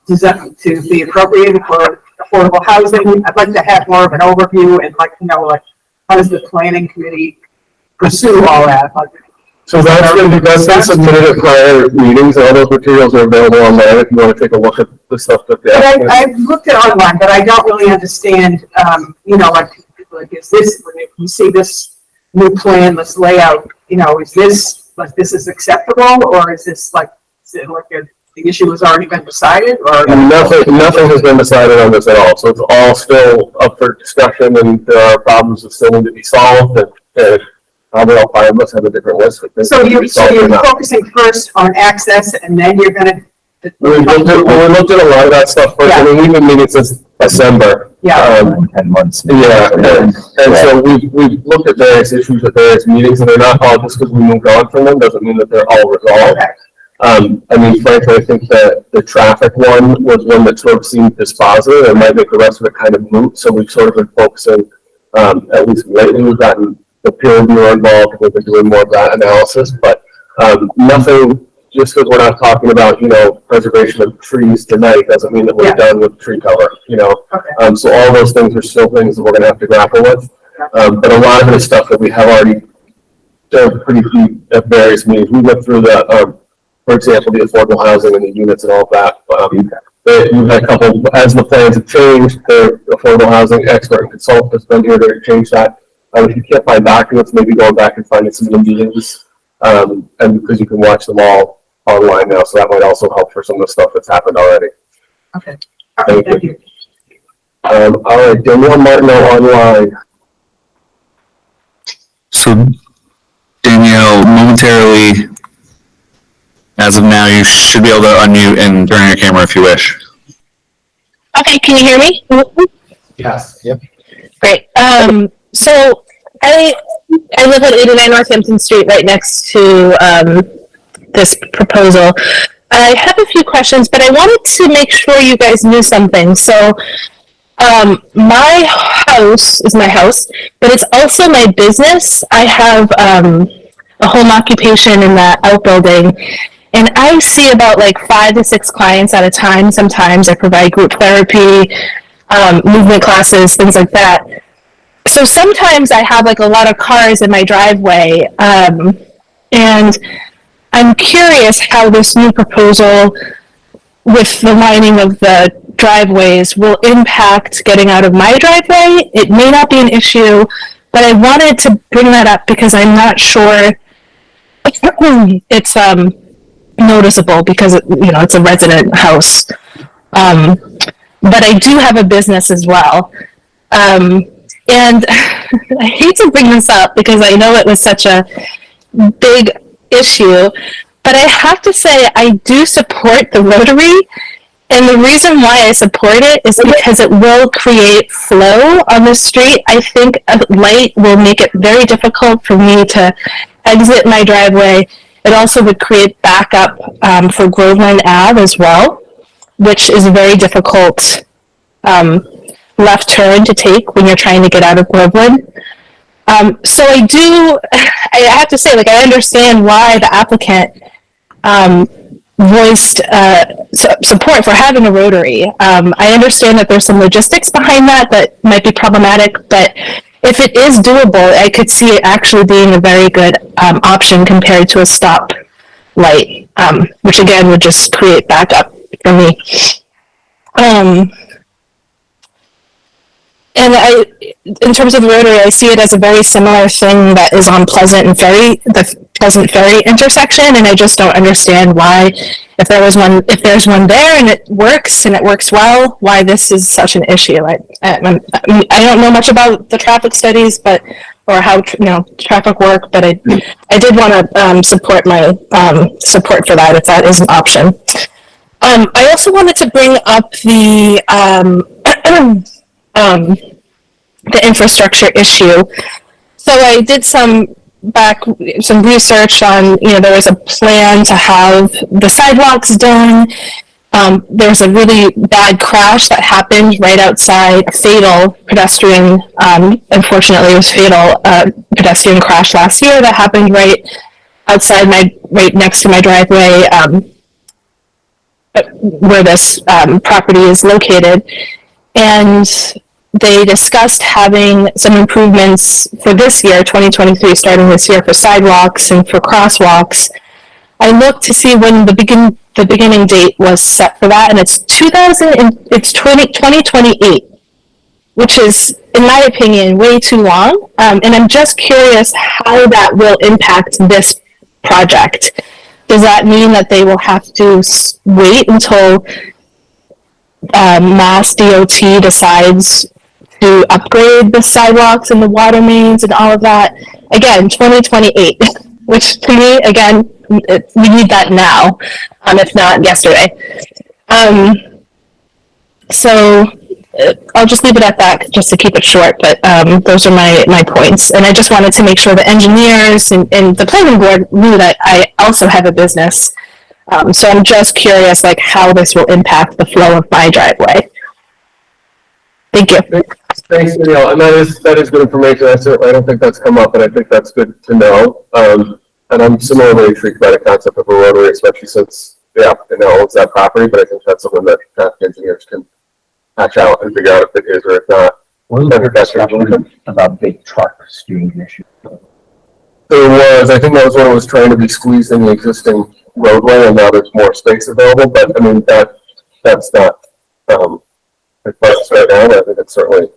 is that to be appropriated for affordable housing? I'd like to have more of an overview and how does the planning committee pursue all that? So that's been submitted at prior meetings. All those materials are available online if you want to take a look at the stuff that they have. I've looked at online, but I don't really understand, like is this, when you see this new plan, this layout, is this, like, this is acceptable, or is this the issue has already been decided, or? Nothing has been decided on this at all. So it's all still up for discussion, and there are problems that still need to be solved, and probably all five of us have a different list. So you're focusing first on access, and then you're gonna. We looked at a lot of that stuff first. Yeah. I mean, we've been meeting since December. Yeah. 10 months. Yeah, and so we've looked at various issues at various meetings, and they're not all, just because we moved on from them doesn't mean that they're all resolved. Okay. I mean, frankly, I think that the traffic one was one that sort of seemed dispositive and might make the rest of it kind of moot. So we've sort of been focusing, at least lately, we've gotten the peer reviewer involved. We've been doing more of that analysis, but nothing, just because we're not talking about, preservation of trees tonight doesn't mean that we're done with tree cover, Okay. So all those things are still things that we're going to have to grapple with. But a lot of it is stuff that we have already done pretty deep at various meetings. We went through for example, the affordable housing and the units and all of that. We've had a couple, as the plans have changed, the affordable housing expert and consultant has been here to change that. If you can't find documents, maybe going back and finding some of the meetings, and because you can watch them all online now, so that might also help for some of the stuff that's happened already. Okay. All right, thank you. All right, Danielle Martineau online. So momentarily. As of now, you should be able to unmute and turn on your camera if you wish. Okay, can you hear me? Yes. Yep. Great. So I live at 89 Northampton Street, right next to this proposal. I have a few questions, but I wanted to make sure you guys knew something. So my house is my house, but it's also my business. I have a home occupation in that outbuilding, and I see about like 5 to 6 clients at a time. Sometimes I provide group therapy, movement classes, things like that. So sometimes I have like a lot of cars in my driveway, and I'm curious how this new proposal with the lining of the driveways will impact getting out of my driveway. It may not be an issue, but I wanted to bring that up because I'm not sure it's noticeable because it's a resident house. But I do have a business as well. And I hate to bring this up because I know it was such a big issue, but I have to say I do support the Rotary, and the reason why I support it is because it will create flow on the street. I think a light will make it very difficult for me to exit my driveway. It also would create backup for Groveland Ave as well, which is a very difficult left turn to take when you're trying to get out of Groveland. So I have to say, I understand why the applicant voiced support for having a Rotary. I understand that there's some logistics behind that might be problematic, but if it is doable, I could see it actually being a very good option compared to a stop light, which again would just create backup for me. And in terms of the Rotary, I see it as a very similar thing that is on Pleasant and Ferry, the Pleasant Ferry intersection, and I just don't understand why, if there's one there and it works well, why this is such an issue. I don't know much about the traffic studies, or how traffic work, but I did want to support my support for that if that is an option. I also wanted to bring up the infrastructure issue. So I did some research on, there was a plan to have the sidewalks done. There was a really bad crash that happened right outside, a fatal pedestrian, unfortunately it was fatal, pedestrian crash last year that happened right outside right next to my driveway, where this property is located. And they discussed having some improvements for this year, 2023, starting this year, for sidewalks and for crosswalks. I looked to see when the beginning date was set for that, and it's 2028, which is, in my opinion, way too long. And I'm just curious how that will impact this project. Does that mean that they will have to wait until Mass DOT decides to upgrade the sidewalks and the water mains and all of that? Again, 2028, which to me, again, we need that now, if not yesterday. So I'll just leave it at that, just to keep it short, but those are my points. And I just wanted to make sure the engineers and the planning board knew that I also have a business. So I'm just curious, how this will impact the flow of my driveway. Thank you. Thanks, Neil. And that is good information. I don't think that's come up, and I think that's good to know. And I'm similarly intrigued by the concept of a Rotary, especially since the applicant now owns that property, but I think that's something that traffic engineers can hatch out and figure out if it is or if not. What was the discussion about big trucks being an issue? There was, I think that was when it was trying to be squeezed in the existing roadway, and now there's more space available, but I mean, that's not, the question right now. I think it's certainly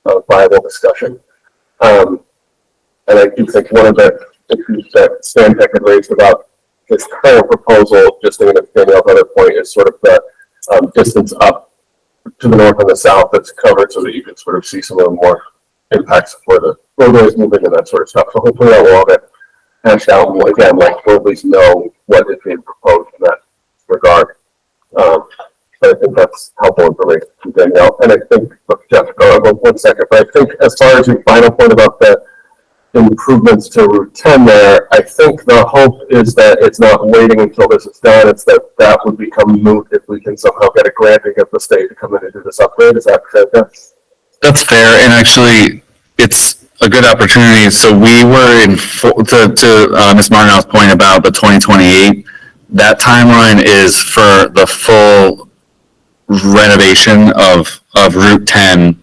a viable discussion. And I do think one of the issues that Stantec had raised about this current proposal, just thinking of Danielle's other point, is sort of the distance up to the north and the south that's covered, so that you can sort of see some of the more impacts where the roadway is moving and that sort of stuff. So hopefully that will all get hashed out, again, like, we'll at least know what is being proposed in that regard. So I think that's helpful information from Danielle. And I think, Jessica, one second, but I think as far as your final point about the improvements to Route 10 there, I think the hope is that it's not waiting until this is done, it's that would become moot if we can somehow get a grant and get the state to come in and do this upgrade. Is that fair? That's fair, and actually, it's a good opportunity. So we were to Ms. Martinell's point about the 2028, that timeline is for the full renovation of Route 10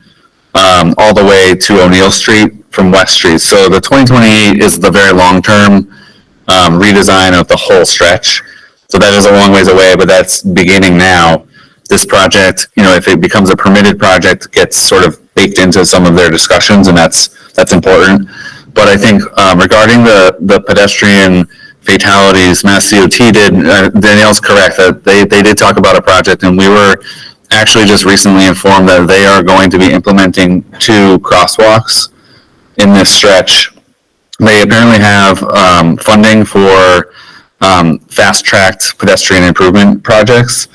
all the way to O'Neill Street from West Street. So the 2028 is the very long-term redesign of the whole stretch. So that is a long ways away, but that's beginning now. This project, if it becomes a permitted project, gets sort of baked into some of their discussions, and that's important. But I think regarding the pedestrian fatalities, Mass DOT did, Danielle's correct, that they did talk about a project, and we were actually just recently informed that they are going to be implementing 2 crosswalks in this stretch. They apparently have funding for fast-tracked pedestrian improvement projects,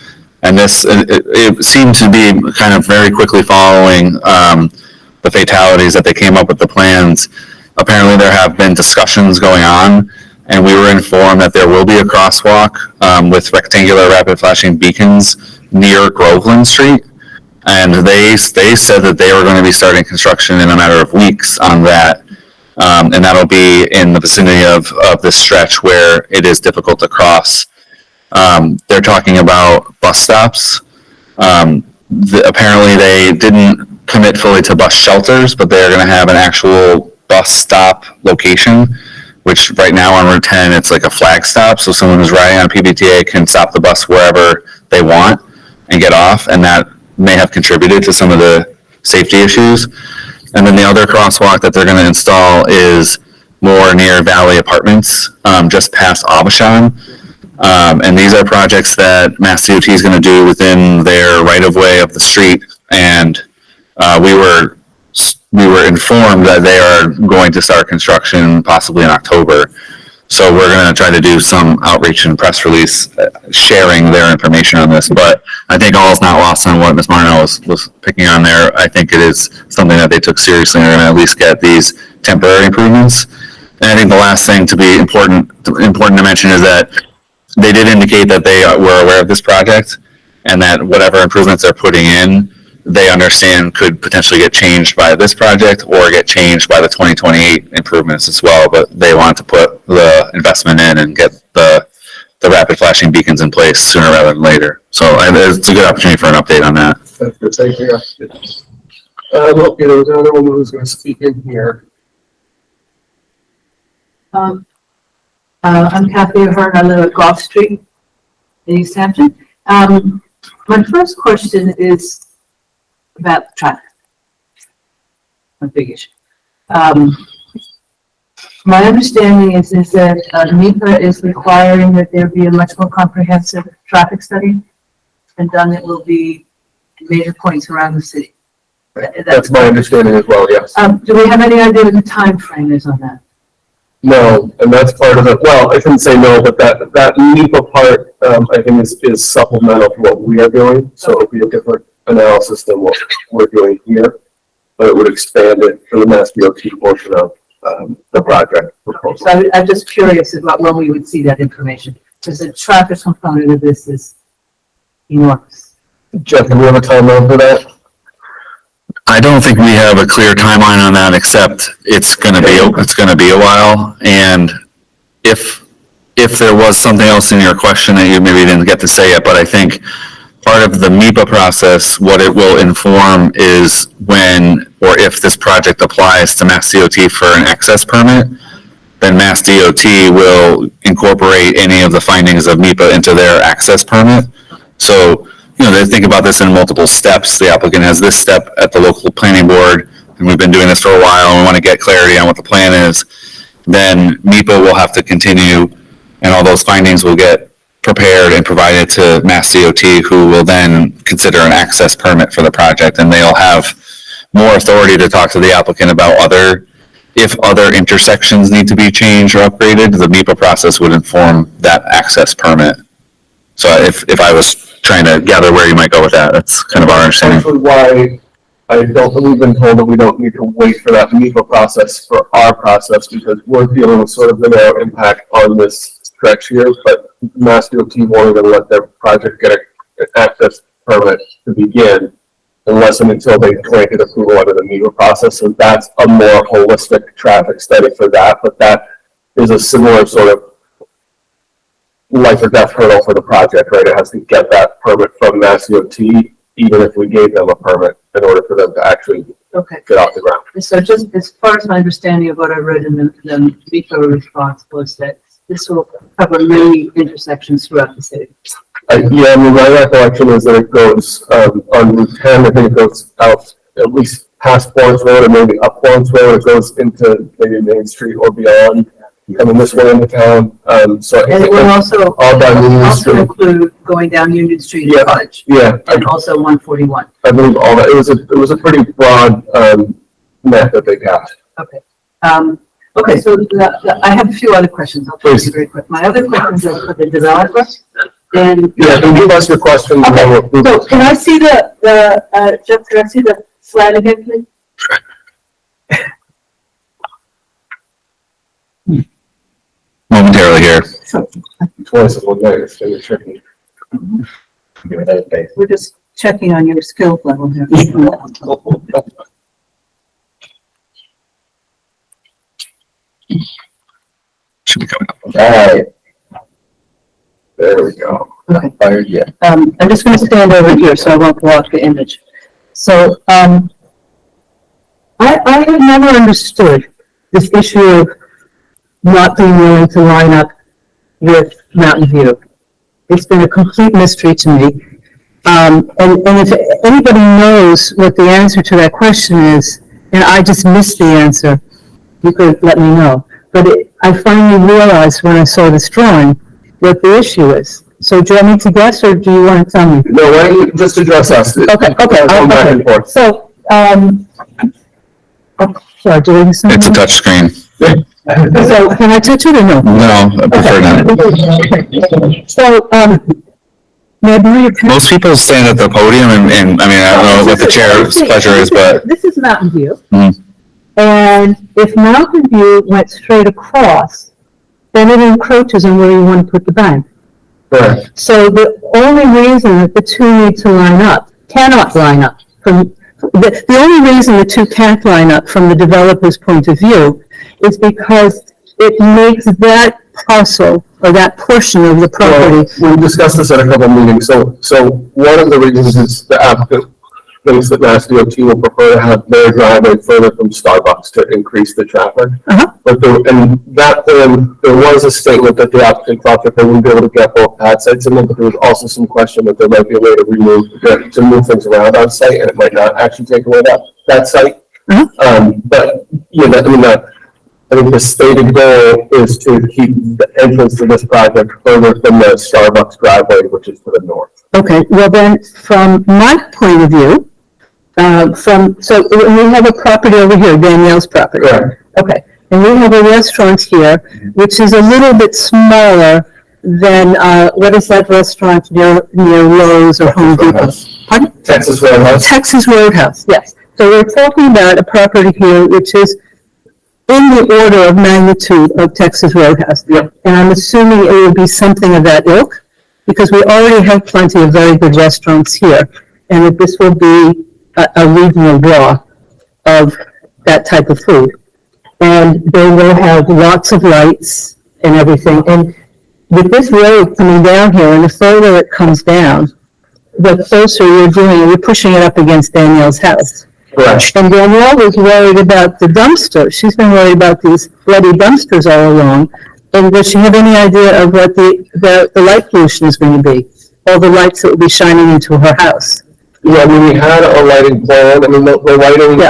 and it seemed to be kind of very quickly following the fatalities that they came up with the plans. Apparently there have been discussions going on, and we were informed that there will be a crosswalk with rectangular rapid flashing beacons near Groveland Street. And they said that they were going to be starting construction in a matter of weeks on that. And that'll be in the vicinity of this stretch where it is difficult to cross. They're talking about bus stops. Apparently they didn't commit fully to bus shelters, but they're going to have an actual bus stop location, which right now on Route 10, it's like a flag stop. So someone who's riding on PBTA can stop the bus wherever they want and get off. And that may have contributed to some of the safety issues. And then the other crosswalk that they're going to install is more near Valley Apartments, just past Abashan. And these are projects that Mass DOT is going to do within their right-of-way of the street. And we were informed that they are going to start construction possibly in October. So we're going to try to do some outreach and press release sharing their information on this. But I think all is not lost on what Ms. Marno was picking on there. I think it is something that they took seriously, and they're going to at least get these temporary improvements. And I think the last thing to be important to mention is that they did indicate that they were aware of this project, and that whatever improvements they're putting in, they understand could potentially get changed by this project or get changed by the 2028 improvements as well. But they want to put the investment in and get the rapid flashing beacons in place sooner rather than later. So it's a good opportunity for an update on that. That's good. Thank you. Okay, there was another one who was going to speak in here. I'm Kathy Ahern. I live at Gulf Street in Easthampton. My first question is about traffic. A big issue. My understanding is that NEPA is requiring that there be a much more comprehensive traffic study, and done it will be major points around the city. That's my understanding as well, yes. Do we have any idea what the time frame is on that? No, and that's part of it. Well, I shouldn't say no, but that NEPA part, I think is supplemental to what we are doing. So it'll be a different analysis than what we're doing here, but it would expand it for the Mass DOT portion of the project proposal. So I'm just curious about when we would see that information, because the traffic component of this is enormous. Jeff, do we have a timeline for that? I don't think we have a clear timeline on that, except it's going to be a while. And if there was something else in your question that you maybe didn't get to say it, but I think part of the MEPA process, what it will inform is when or if this project applies to Mass DOT for an access permit, then Mass DOT will incorporate any of the findings of MEPA into their access permit. So, they think about this in multiple steps. The applicant has this step at the local planning board, and we've been doing this for a while, and we want to get clarity on what the plan is. Then MEPA will have to continue, and all those findings will get prepared and provided to Mass DOT, who will then consider an access permit for the project, and they'll have more authority to talk to the applicant about other if other intersections need to be changed or upgraded, the MEPA process would inform that access permit. So if I was trying to gather where you might go with that, that's kind of our understanding. Actually, why we've been told that we don't need to wait for that MEPA process for our process, because we're dealing with sort of the narrow impact on this stretch here, but Mass DOT wanted to let their project get an access permit to begin unless and until they granted approval under the MEPA process. So that's a more holistic traffic study for that, but that is a similar sort of life or death hurdle for the project, right? It has to get that permit from Mass DOT, even if we gave them a permit, in order for them to actually get off the ground. So just as far as my understanding of what I read in the MEPA response was that this will cover many intersections throughout the city. Yeah, I mean, my recollection is that it goes, on Route 10, I think it goes out at least past Florence Road and maybe up Florence Road. It goes into maybe Main Street or beyond, coming this way into town. So And it will also, all down Union also Street. include going down Union Street Yeah, to College. Yeah, And also 141. I believe all that. It was a pretty broad, map that they passed. Okay. Okay, so I have a few other questions. I'll try to be very quick. My other questions are for the developer. And Yeah, can you give us your questions? and then we'll- so can I see Jeff, can I see the slide again, please? Momentarily here. Twice as one day, it's gonna be tricky. We're just checking on your skill level here. Should be coming up. All right, There we go. Okay. fired yet. I'm just gonna stand over here so I won't block the image. So, I have never understood this issue of not being willing to line up with Mountain View. It's been a complete mystery to me. And if anybody knows what the answer to that question is, and I just missed the answer, you could let me know. But I finally realized when I saw this drawing what the issue is. So do you want me to guess, or do you want to tell me? No, why don't you just address us? Okay. Going back and forth. So, sorry, do I miss something? It's a touch screen. So can I touch it or no? No, I prefer not. So, may I borrow your pen? Most people stand at the podium and I mean, I don't know what the chair's pleasure is, but This is Mountain View. Mhm. And if Mountain View went straight across, then it encroaches on where you want to put the bank. Correct. So the only reason that the two need to line up, cannot line up from, the only reason the two can't line up from the developer's point of view is because it makes that parcel or that portion of the property. Well, we discussed this at a couple of meetings. So one of the reasons is the applicant thinks that Mass DOT will prefer to have their driveway further from Starbucks to increase the traffic. Uh-huh. But and that plan, there was a statement that the applicant thought that they wouldn't be able to get both pad sites in there, but there was also some question that there might be a way to move things around on site, and it might not actually take away that site. Uh-huh. But, yeah, I think the stated goal is to keep the entrance to this project further from the Starbucks driveway, which is to the north. Okay, well then, from my point of view, so we have a property over here, Danielle's property. Correct. Okay, and we have a restaurant here, which is a little bit smaller than, what is that restaurant near Lowe's or Home Depot? Pardon? Texas Roadhouse. Texas Roadhouse, yes. So we're talking about a property here which is in the order of magnitude of Texas Roadhouse. Yep. And I'm assuming it will be something of that ilk, because we already have plenty of very good restaurants here, and that this will be a regional draw of that type of food. And they will have lots of lights and everything. And with this road coming down here, and the further it comes down, the closer you're doing, you're pushing it up against Danielle's house. Correct. And Danielle was worried about the dumpster. She's been worried about these bloody dumpsters all along. And does she have any idea of what the light pollution is going to be? All the lights that will be shining into her house. Yeah, I mean, we had a lighting plan. I mean, the lighting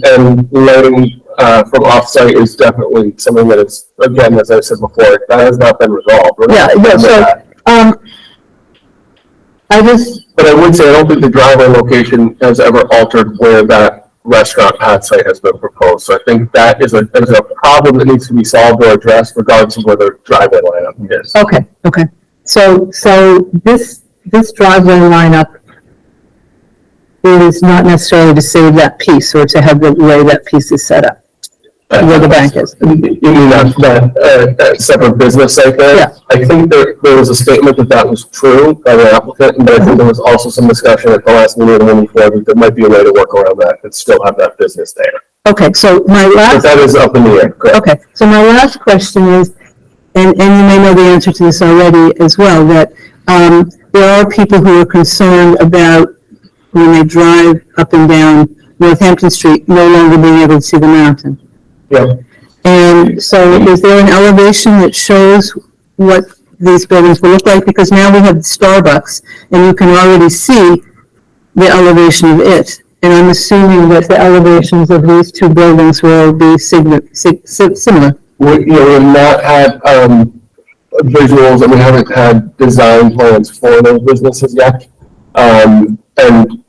and lighting from off-site is definitely something that is, again, as I said before, that has not been resolved. But I would say, I don't think the driveway location has ever altered where that restaurant pad site has been proposed. So I think that is a problem that needs to be solved or addressed regardless of where the driveway lineup is. Okay, okay. So this driveway lineup is not necessarily to save that piece or to have the way that piece is set up, where the bank is. You mean that separate business site there? Yeah. I think there was a statement that was true by the applicant, but I think there was also some discussion at the last meeting and the one before that there might be a way to work around that and still have that business there. Okay, so my But last, that is up in the air, correct? okay, so my last question is, and you may know the answer to this already as well, that there are people who are concerned about when they drive up and down Northampton Street, no longer being able to see the mountain. Yeah. And so is there an elevation that shows what these buildings will look like? Because now we have Starbucks and you can already see the elevation of it. And I'm assuming that the elevations of these two buildings will be similar. We have not had visuals and we haven't had design plans for those businesses yet. And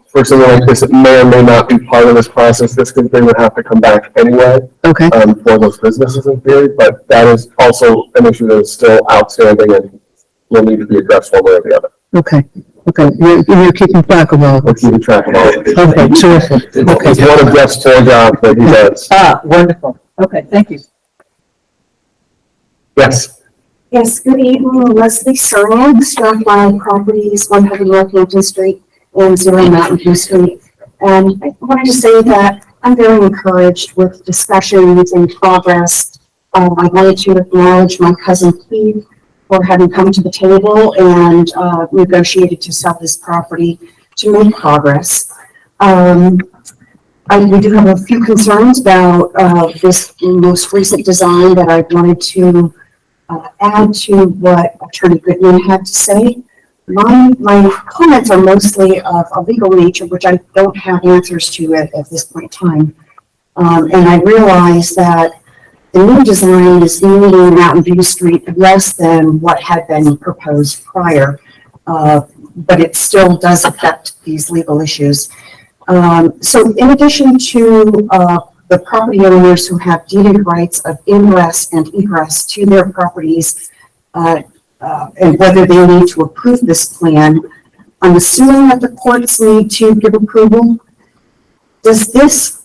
for something like this, it may or may not be part of this process. This thing would have to come back anyway. Okay. For those businesses in theory, but that is also an issue that is still outstanding and will need to be addressed one way or the other. Okay. Okay. You're keeping track of all of We're this. keeping track of all of it. Okay, terrific. Okay. It's one of Jeff's 4 jobs that he does. Ah, wonderful. Okay, thank you. Yes. Yes, good evening, Leslie Cernan, Strathmore Properties, 100 Northampton Street and 0 Mountain View Street. And I wanted to say that I'm very encouraged with discussions and progress. I wanted to acknowledge my cousin Keith for having come to the table and negotiated to sell this property to make progress. We do have a few concerns about this most recent design that I wanted to add to what Attorney Goodman had to say. My comments are mostly of a legal nature, which I don't have answers to at this point in time. And I realize that the new design is meeting Mountain View Street less than what had been proposed prior, but it still does affect these legal issues. So in addition to the property owners who have deeded rights of ingress and egress to their properties, and whether they need to approve this plan, I'm assuming that the courts need to give approval. Does this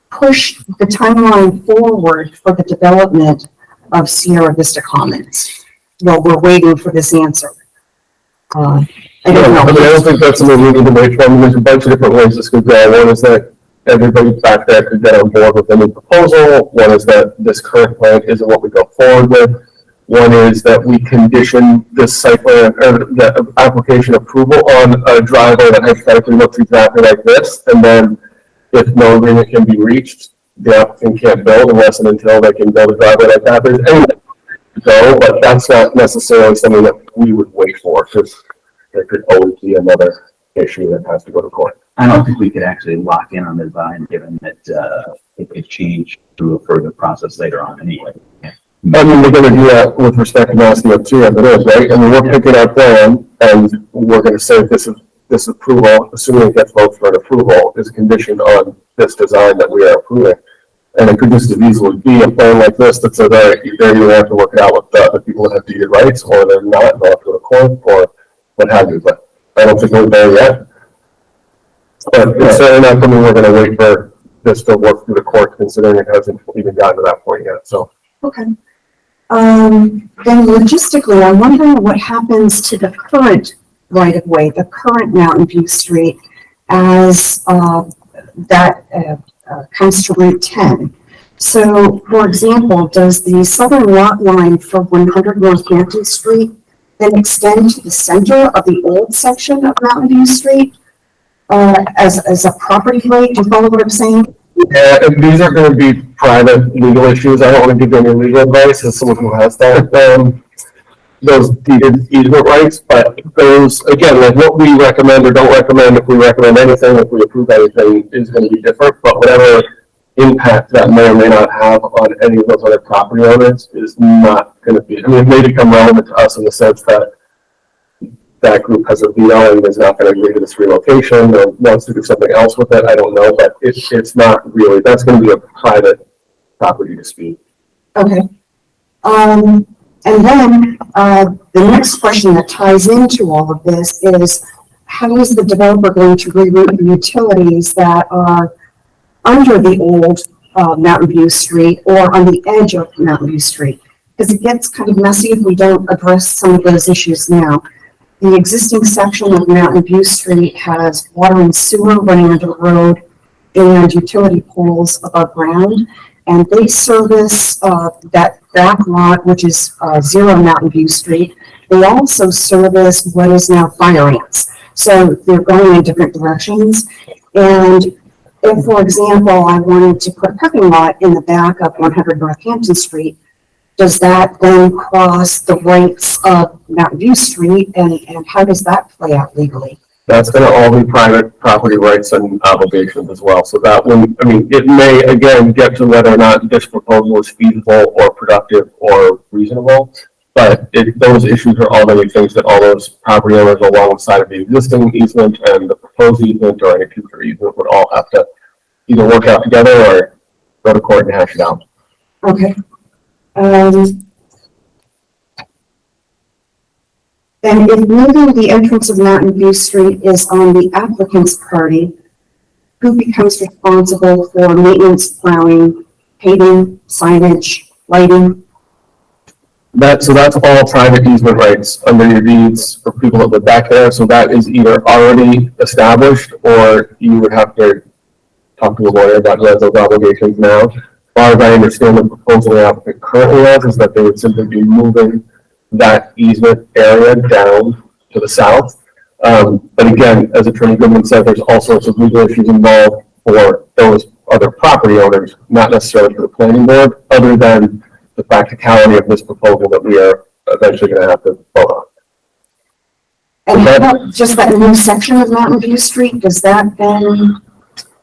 push the timeline forward for the development of Sierra Vista Commons? Well, we're waiting for this answer. I don't know. I don't think that's something we need to wait for. There's a bunch of different ways this could go. One is that everybody back there could get on board with any proposal. One is that this current plan isn't what we go forward with. One is that we condition this site plan or the application approval on a driveway that hypothetically looks exactly like this. And then if no agreement can be reached, the applicant can't build unless and until they can build a driveway like that. There's anything to go, but that's not necessarily something that we would wait for because there could always be another issue that has to go to court. I don't think we could actually lock in on the design, given that it could change through a further process later on anyway. I mean, we're gonna do that with respect to Mass DOT as it is, right? I mean, we're picking our plan and we're gonna say this approval, assuming it gets voted for an approval, is conditioned on this design that we are approving. And it could just as easily be a plan like this that says, all right, either you have to work it out with the people that have deeded rights, or they're not, and they'll have to go to court, or what have you, but I don't think we're there yet. But it's certainly not something we're gonna wait for this to work through the court, considering it hasn't even gotten to that point yet, so. Okay. Then logistically, I'm wondering what happens to the current right-of-way, the current Mountain View Street, as that comes to Route 10. So, for example, does the southern lot line for 100 Northampton Street then extend to the center of the old section of Mountain View Street as a property right? Do you follow what I'm saying? Yeah, and these are going to be private legal issues. I don't want to give you any legal advice as someone who has that, those deeded easement rights, but those, again, like what we recommend or don't recommend, if we recommend anything, if we approve anything, is going to be different, but whatever impact that may or may not have on any of those other property owners is not going to be, I mean, it may become relevant to us in the sense that that group has a veto and is not going to agree to this relocation or wants to do something else with it. I don't know, but it's not really, that's going to be a private property dispute. Okay. And then, the next question that ties into all of this is, how is the developer going to reroute the utilities that are under the old Mountain View Street or on the edge of Mountain View Street? Because it gets kind of messy if we don't address some of those issues now. The existing section of Mountain View Street has water and sewer running under the road and utility poles above ground. And they service that back lot, which is 0 Mountain View Street. They also service what is now fire ants. So they're going in different directions. And if, for example, I wanted to put a parking lot in the back of 100 Northampton Street, does that then cross the rights of Mountain View Street? And how does that play out legally? That's going to all be private property rights and obligations as well. So that one, I mean, it may again get to whether or not this proposal is feasible or productive or reasonable. But those issues are already things that all those property owners alongside of the existing easement and the proposed easement or any future easement would all have to either work out together or go to court and hash it out. Okay. And if moving the entrance of Mountain View Street is on the applicant's party, who becomes responsible for maintenance, plowing, paving, signage, lighting? So that's all private easement rights under your deeds for people that live back there. So that is either already established or you would have to talk to a lawyer about who has those obligations now. As far as I understand, the proposal the applicant currently has is that they would simply be moving that easement area down to the south. But again, as Attorney Goodman said, there's all sorts of legal issues involved for those other property owners, not necessarily for the planning board, other than the practicality of this proposal that we are eventually going to have to vote on. And how about just that new section of Mountain View Street? Does that then?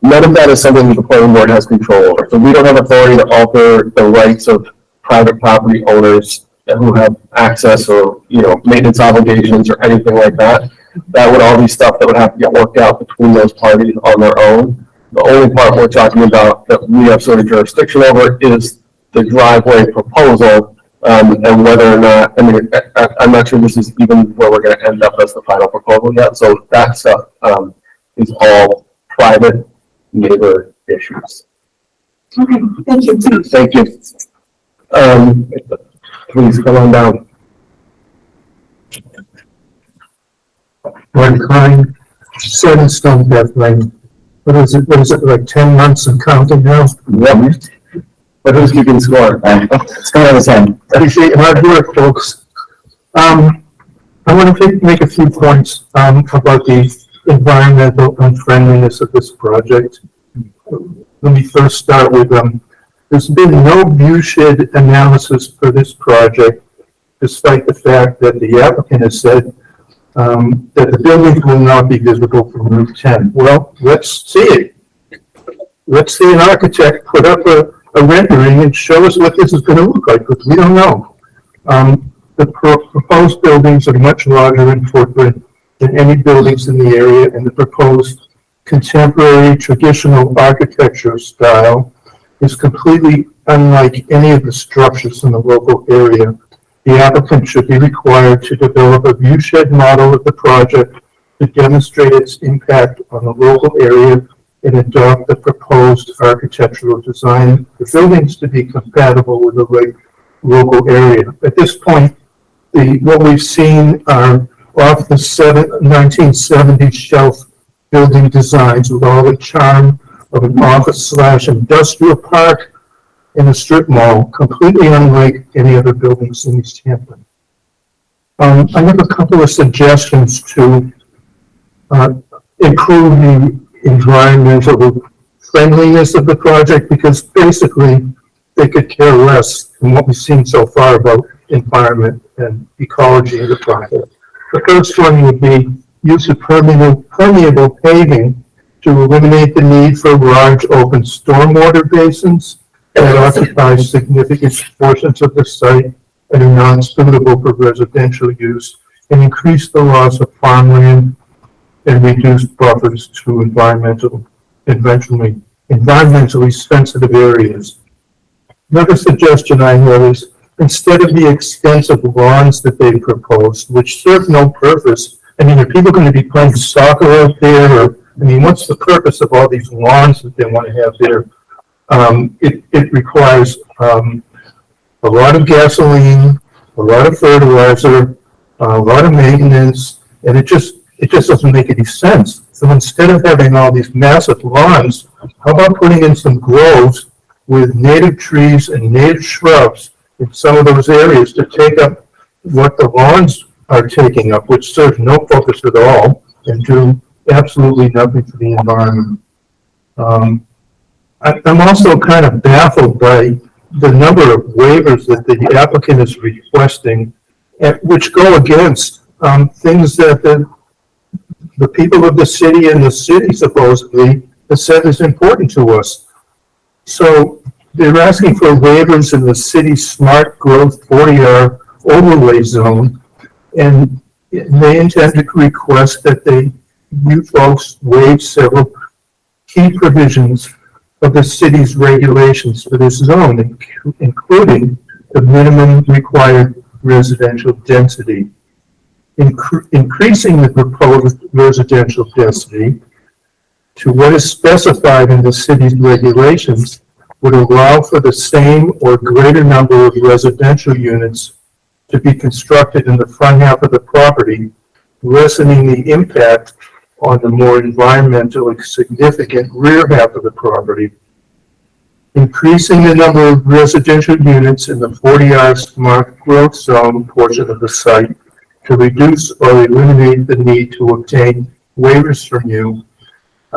None of that is something that the planning board has control over. So we don't have authority to alter the rights of private property owners who have access or, maintenance obligations or anything like that. That would all be stuff that would have to get worked out between those parties on their own. The only part we're talking about that we have sort of jurisdiction over is the driveway proposal, and whether or not, I'm not sure this is even where we're going to end up as the final proposal yet. So that stuff is all private neighbor issues. Okay, thank you. Thank you. Please come on down. One kind, set in stone deadline. What is it, like 10 months and counting now? Yep. But who's keeping score? It's kind of the same. Appreciate your hard work, folks. I want to make a few points about the environmental unfriendliness of this project. Let me first start with there's been no viewshed analysis for this project, despite the fact that the applicant has said that the buildings will not be visible from Route 10. Well, let's see it. Let's see an architect put up a rendering and show us what this is going to look like, because we don't know. The proposed buildings are much larger in footprint than any buildings in the area, and the proposed contemporary traditional architecture style is completely unlike any of the structures in the local area. The applicant should be required to develop a viewshed model of the project to demonstrate its impact on the local area and adopt the proposed architectural design for buildings to be compatible with the local area. At this point, what we've seen are off the 1970s shelf building designs with all the charm of an office/industrial park in a strip mall, completely unlike any other buildings in Easthampton. I have a couple of suggestions to improve the environmental friendliness of the project, because basically they could care less than what we've seen so far about environment and ecology of the project. The first one would be use of permeable paving to eliminate the need for large open stormwater basins that occupy significant portions of the site and are not suitable for residential use and increase the loss of farmland and reduce buffers to environmentally sensitive areas. Another suggestion I have is, instead of the extensive lawns that they proposed, which serve no purpose, I mean, are people going to be playing soccer out there? Or, I mean, what's the purpose of all these lawns that they want to have there? It requires a lot of gasoline, a lot of fertilizer, a lot of maintenance, and it just doesn't make any sense. So instead of having all these massive lawns, how about putting in some groves with native trees and native shrubs in some of those areas to take up what the lawns are taking up, which serve no purpose at all and do absolutely nothing for the environment. I'm also kind of baffled by the number of waivers that the applicant is requesting, which go against things that the people of the city and the city supposedly have said is important to us. So they're asking for waivers in the city's smart growth 40R overlay zone, and they intend to request that you folks waive several key provisions of the city's regulations for this zone, including the minimum required residential density. Increasing the proposed residential density to what is specified in the city's regulations would allow for the same or greater number of residential units to be constructed in the front half of the property, lessening the impact on the more environmentally significant rear half of the property. Increasing the number of residential units in the 40R smart growth zone portion of the site to reduce or eliminate the need to obtain waivers from you,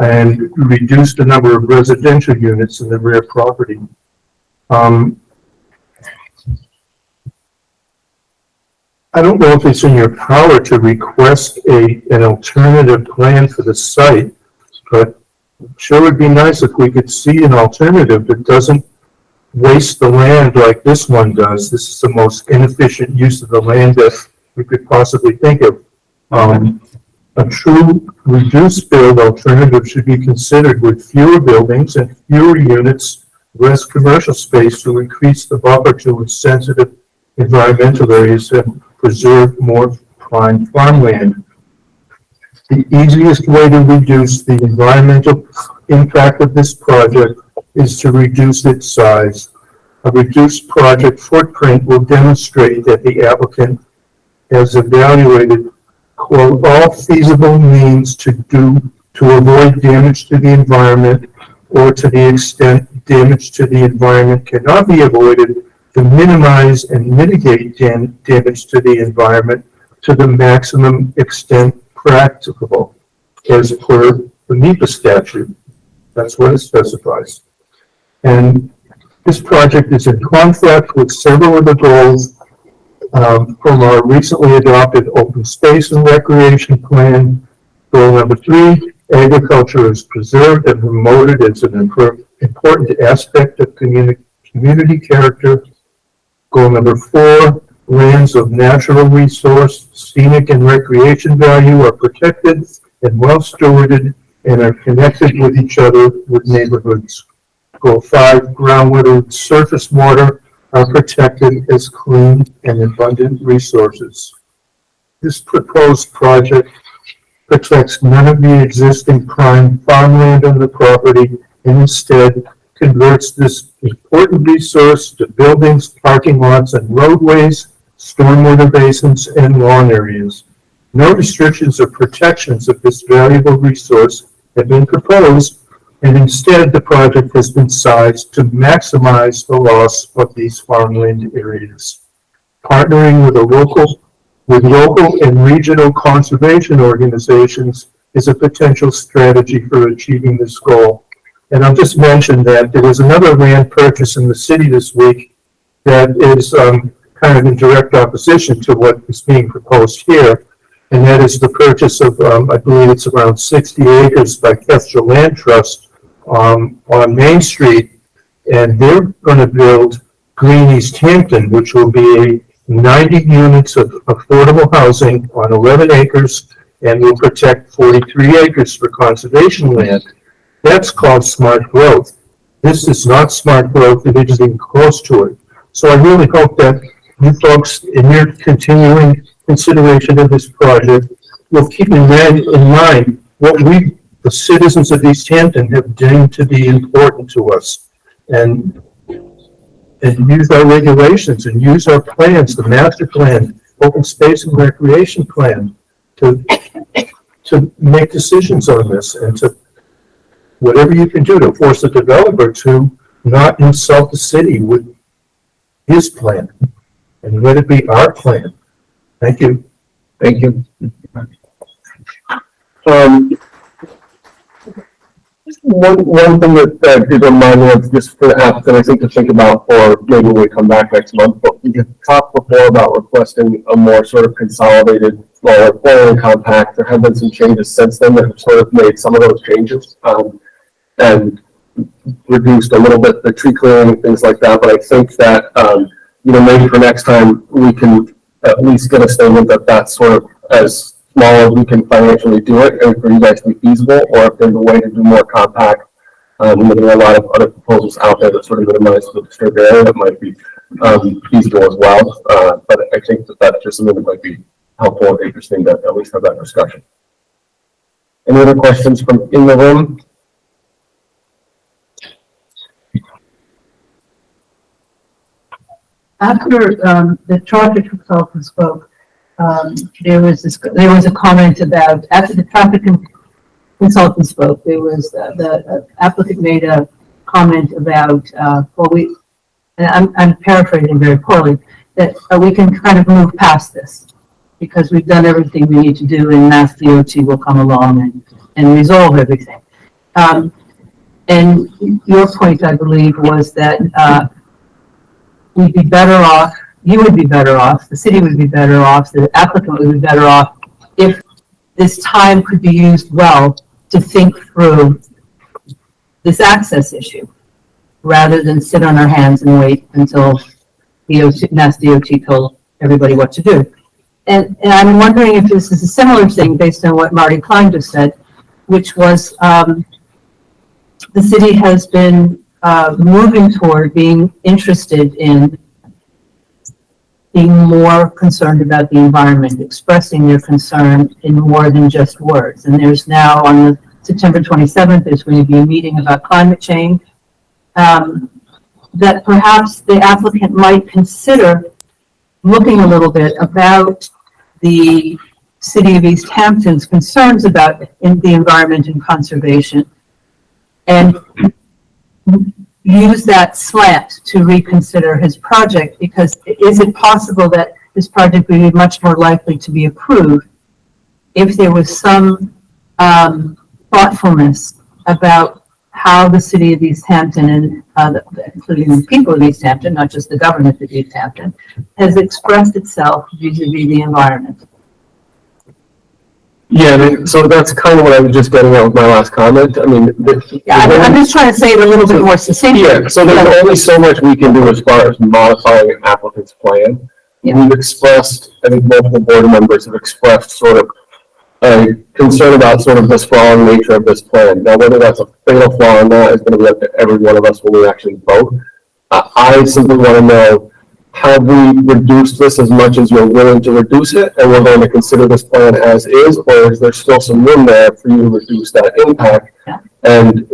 and reduce the number of residential units in the rear property. I don't know if it's in your power to request an alternative plan for the site, but it sure would be nice if we could see an alternative that doesn't waste the land like this one does. This is the most inefficient use of the land that we could possibly think of. A true reduced build alternative should be considered with fewer buildings and fewer units, less commercial space to increase the buffer to sensitive environmental areas and preserve more prime farmland. The easiest way to reduce the environmental impact of this project is to reduce its size. A reduced project footprint will demonstrate that the applicant has evaluated, quote, all feasible means to avoid damage to the environment, or to the extent damage to the environment cannot be avoided, to minimize and mitigate damage to the environment to the maximum extent practicable, as per the NEPA statute. That's what it specifies. And this project is in conflict with several of the goals from our recently adopted open space and recreation plan. Goal number 3, agriculture is preserved and promoted as an important aspect of community character. Goal number 4, lands of natural resource, scenic and recreation value are protected and well stewarded and are connected with each other with neighborhoods. Goal 5, groundwater and surface water are protected as clean and abundant resources. This proposed project protects none of the existing prime farmland on the property and instead converts this important resource to buildings, parking lots, and roadways, stormwater basins, and lawn areas. No restrictions or protections of this valuable resource have been proposed, and instead the project has been sized to maximize the loss of these farmland areas. Partnering with local and regional conservation organizations is a potential strategy for achieving this goal. And I'll just mention that there was another land purchase in the city this week that is kind of in direct opposition to what is being proposed here. And that is the purchase of, I believe it's around 60 acres by Kestrel Land Trust on Main Street. And they're going to build Green Easthampton, which will be 90 units of affordable housing on 11 acres and will protect 43 acres for conservation land. That's called smart growth. This is not smart growth, it isn't even close to it. So I really hope that you folks, in your continuing consideration of this project, will keep in mind what we, the citizens of Easthampton, have deemed to be important to us. And use our regulations and use our plans, the master plan, open space and recreation plan, to make decisions on this, and to whatever you can do to force the developer to not insult the city with his plan, and let it be our plan. Thank you. Thank you. One thing that did remind me of, just for the applicant, I think to think about, or maybe when we come back next month, but we had talked before about requesting a more sort of consolidated, smaller plan and compact. There have been some changes since then that have sort of made some of those changes, and reduced a little bit the tree clearing and things like that. But I think that, maybe for next time, we can at least get a statement that that's sort of as small as we can financially do it, and for you guys to be feasible, or if there's a way to do more compact. There are a lot of other proposals out there that sort of minimize the disturbed area that might be feasible as well. But I think that that's just something that might be helpful and interesting to at least have that discussion. Any other questions from in the room? After the traffic consultant spoke, there was a comment about, after the traffic consultant spoke, there was the applicant made a comment about, and I'm paraphrasing very poorly, that we can kind of move past this because we've done everything we need to do, and Mass DOT will come along and resolve everything. And your point, I believe, was that we'd be better off, you would be better off, the city would be better off, the applicant would be better off if this time could be used well to think through this access issue, rather than sit on our hands and wait until Mass DOT told everybody what to do. And I'm wondering if this is a similar thing based on what Marty Klein just said, which was the city has been moving toward being interested in being more concerned about the environment, expressing their concern in more than just words. And there's now, on the September 27th, there's going to be a meeting about climate change, that perhaps the applicant might consider looking a little bit about the city of Easthampton's concerns about the environment and conservation, and use that slant to reconsider his project, because is it possible that this project would be much more likely to be approved if there was some thoughtfulness about how the city of Easthampton, and including the people of Easthampton, not just the government of Easthampton, has expressed itself vis-a-vis the environment. Yeah, I mean, so that's kind of what I was just getting at with my last comment. I mean, I'm just trying to say it a little bit more succinctly. Yeah, so there's only so much we can do as far as modifying an applicant's plan. Yeah. We've expressed, I think multiple board members have expressed sort of a concern about sort of the sprawling nature of this plan. Now, whether that's a fatal flaw or not is going to be up to every one of us when we actually vote. I simply want to know, have we reduced this as much as you're willing to reduce it, and we're going to consider this plan as is, or is there still some room there for you to reduce that impact? Yeah. And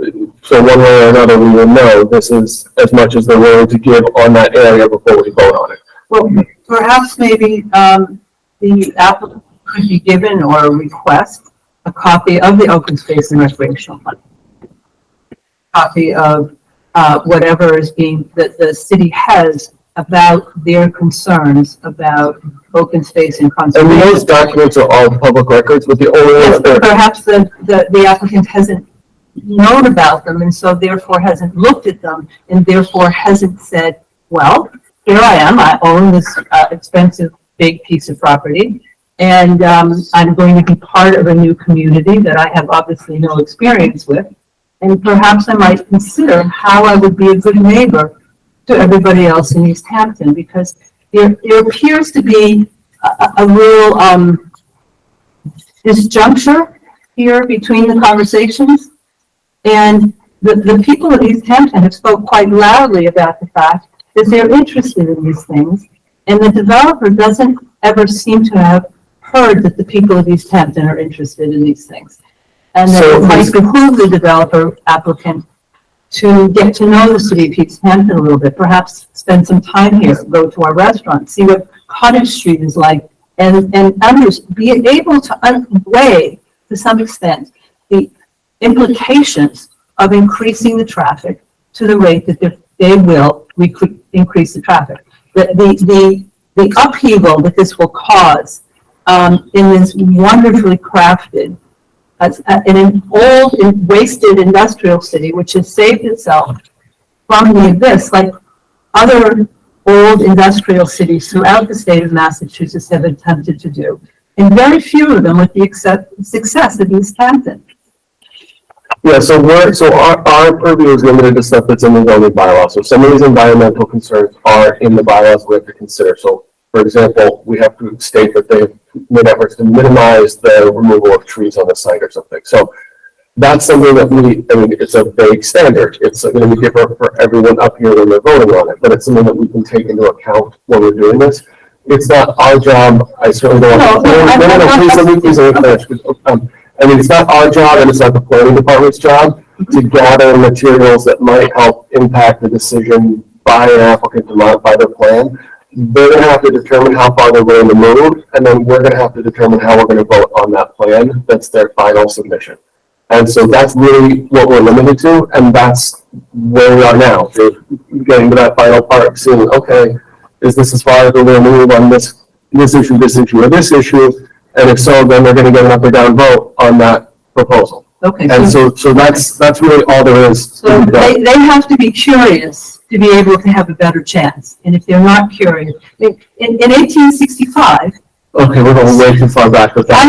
so one way or another, we will know this is as much as they're willing to give on that area before we vote on it. Well, perhaps maybe the applicant could be given or request a copy of the open space and recreational plan, copy of whatever is being, that the city has about their concerns about open space and conservation. And those documents are all public records, with the only yes, but perhaps the applicant hasn't known about them, and so therefore hasn't looked at them, and therefore hasn't said, well, here I am, I own this expensive big piece of property, and I'm going to be part of a new community that I have obviously no experience with, and perhaps I might consider how I would be a good neighbor to everybody else in Easthampton, because there appears to be a real, disjuncture here between the conversations. And the people of Easthampton have spoke quite loudly about the fact that they're interested in these things. And the developer doesn't ever seem to have heard that the people of Easthampton are interested in these things. And that it might behoove the developer applicant to get to know the city of Easthampton a little bit, perhaps spend some time here, go to our restaurant, see what Cottage Street is like, and be able to weigh, to some extent, the implications of increasing the traffic to the rate that they will increase the traffic. The upheaval that this will cause in this wonderfully crafted, in an old and wasted industrial city, which has saved itself from the abyss, like other old industrial cities throughout the state of Massachusetts have attempted to do, and very few of them with the success of Easthampton. Yeah, so our purview is limited to stuff that's in the zoning bylaw. So some of these environmental concerns are in the bylaws we have to consider. So, for example, we have to state that they've made efforts to minimize the removal of trees on the site or something. So that's something that it's a vague standard. It's going to be different for everyone up here when they're voting on it, but it's something that we can take into account when we're doing this. It's not our job. I certainly don't want to. Please let me finish. It's not our job and it's not the planning department's job to gather materials that might help impact the decision by an applicant to modify their plan. They're going to have to determine how far they're willing to move, and then we're going to have to determine how we're going to vote on that plan. That's their final submission. And so that's really what we're limited to, and that's where we are now. So getting to that final part, seeing, okay, is this as far as we're going to move on this issue, or this issue? And if so, then they're going to get an up or down vote on that proposal. Okay. And so that's really all there is. So they have to be curious to be able to have a better chance. And if they're not curious, in 1865. Okay, we're going way too far back with that.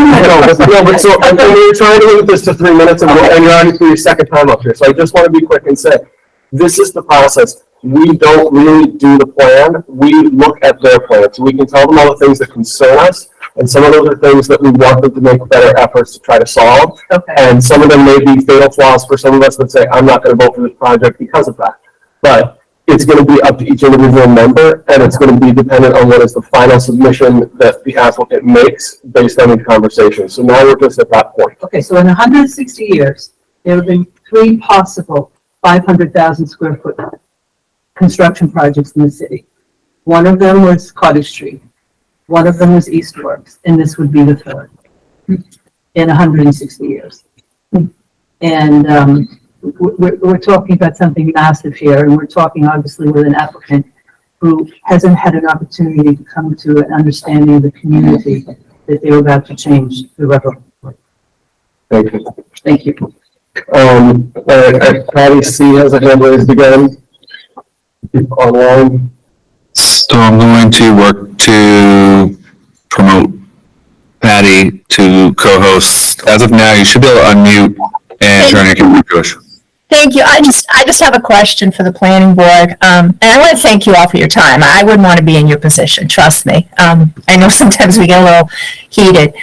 We're trying to limit this to 3 minutes, and you're already for your second time up here. So I just want to be quick and say, this is the process. We don't really do the plan. We look at their plan. So we can tell them all the things that concern us, and some of those are things that we want them to make better efforts to try to solve. Okay. And some of them may be fatal flaws for some of us that say, I'm not going to vote for this project because of that. But it's going to be up to each individual member, and it's going to be dependent on what is the final submission that the applicant makes based on these conversations. So now we're just at that point. Okay, so in 160 years, there have been 3 possible 500,000 square foot construction projects in the city. One of them was Cottage Street. One of them was Eastworks, and this would be the third in 160 years. And we're talking about something massive here, and we're talking obviously with an applicant who hasn't had an opportunity to come to an understanding of the community that they're about to change the river. Thank you. Thank you. Patty C has a hand raised again. Online. So I'm going to work to promote Patty to co-host. As of now, you should be able to unmute and turn your camera to. Thank you. I just have a question for the planning board. And I want to thank you all for your time. I wouldn't want to be in your position, trust me. I know sometimes we get a little heated.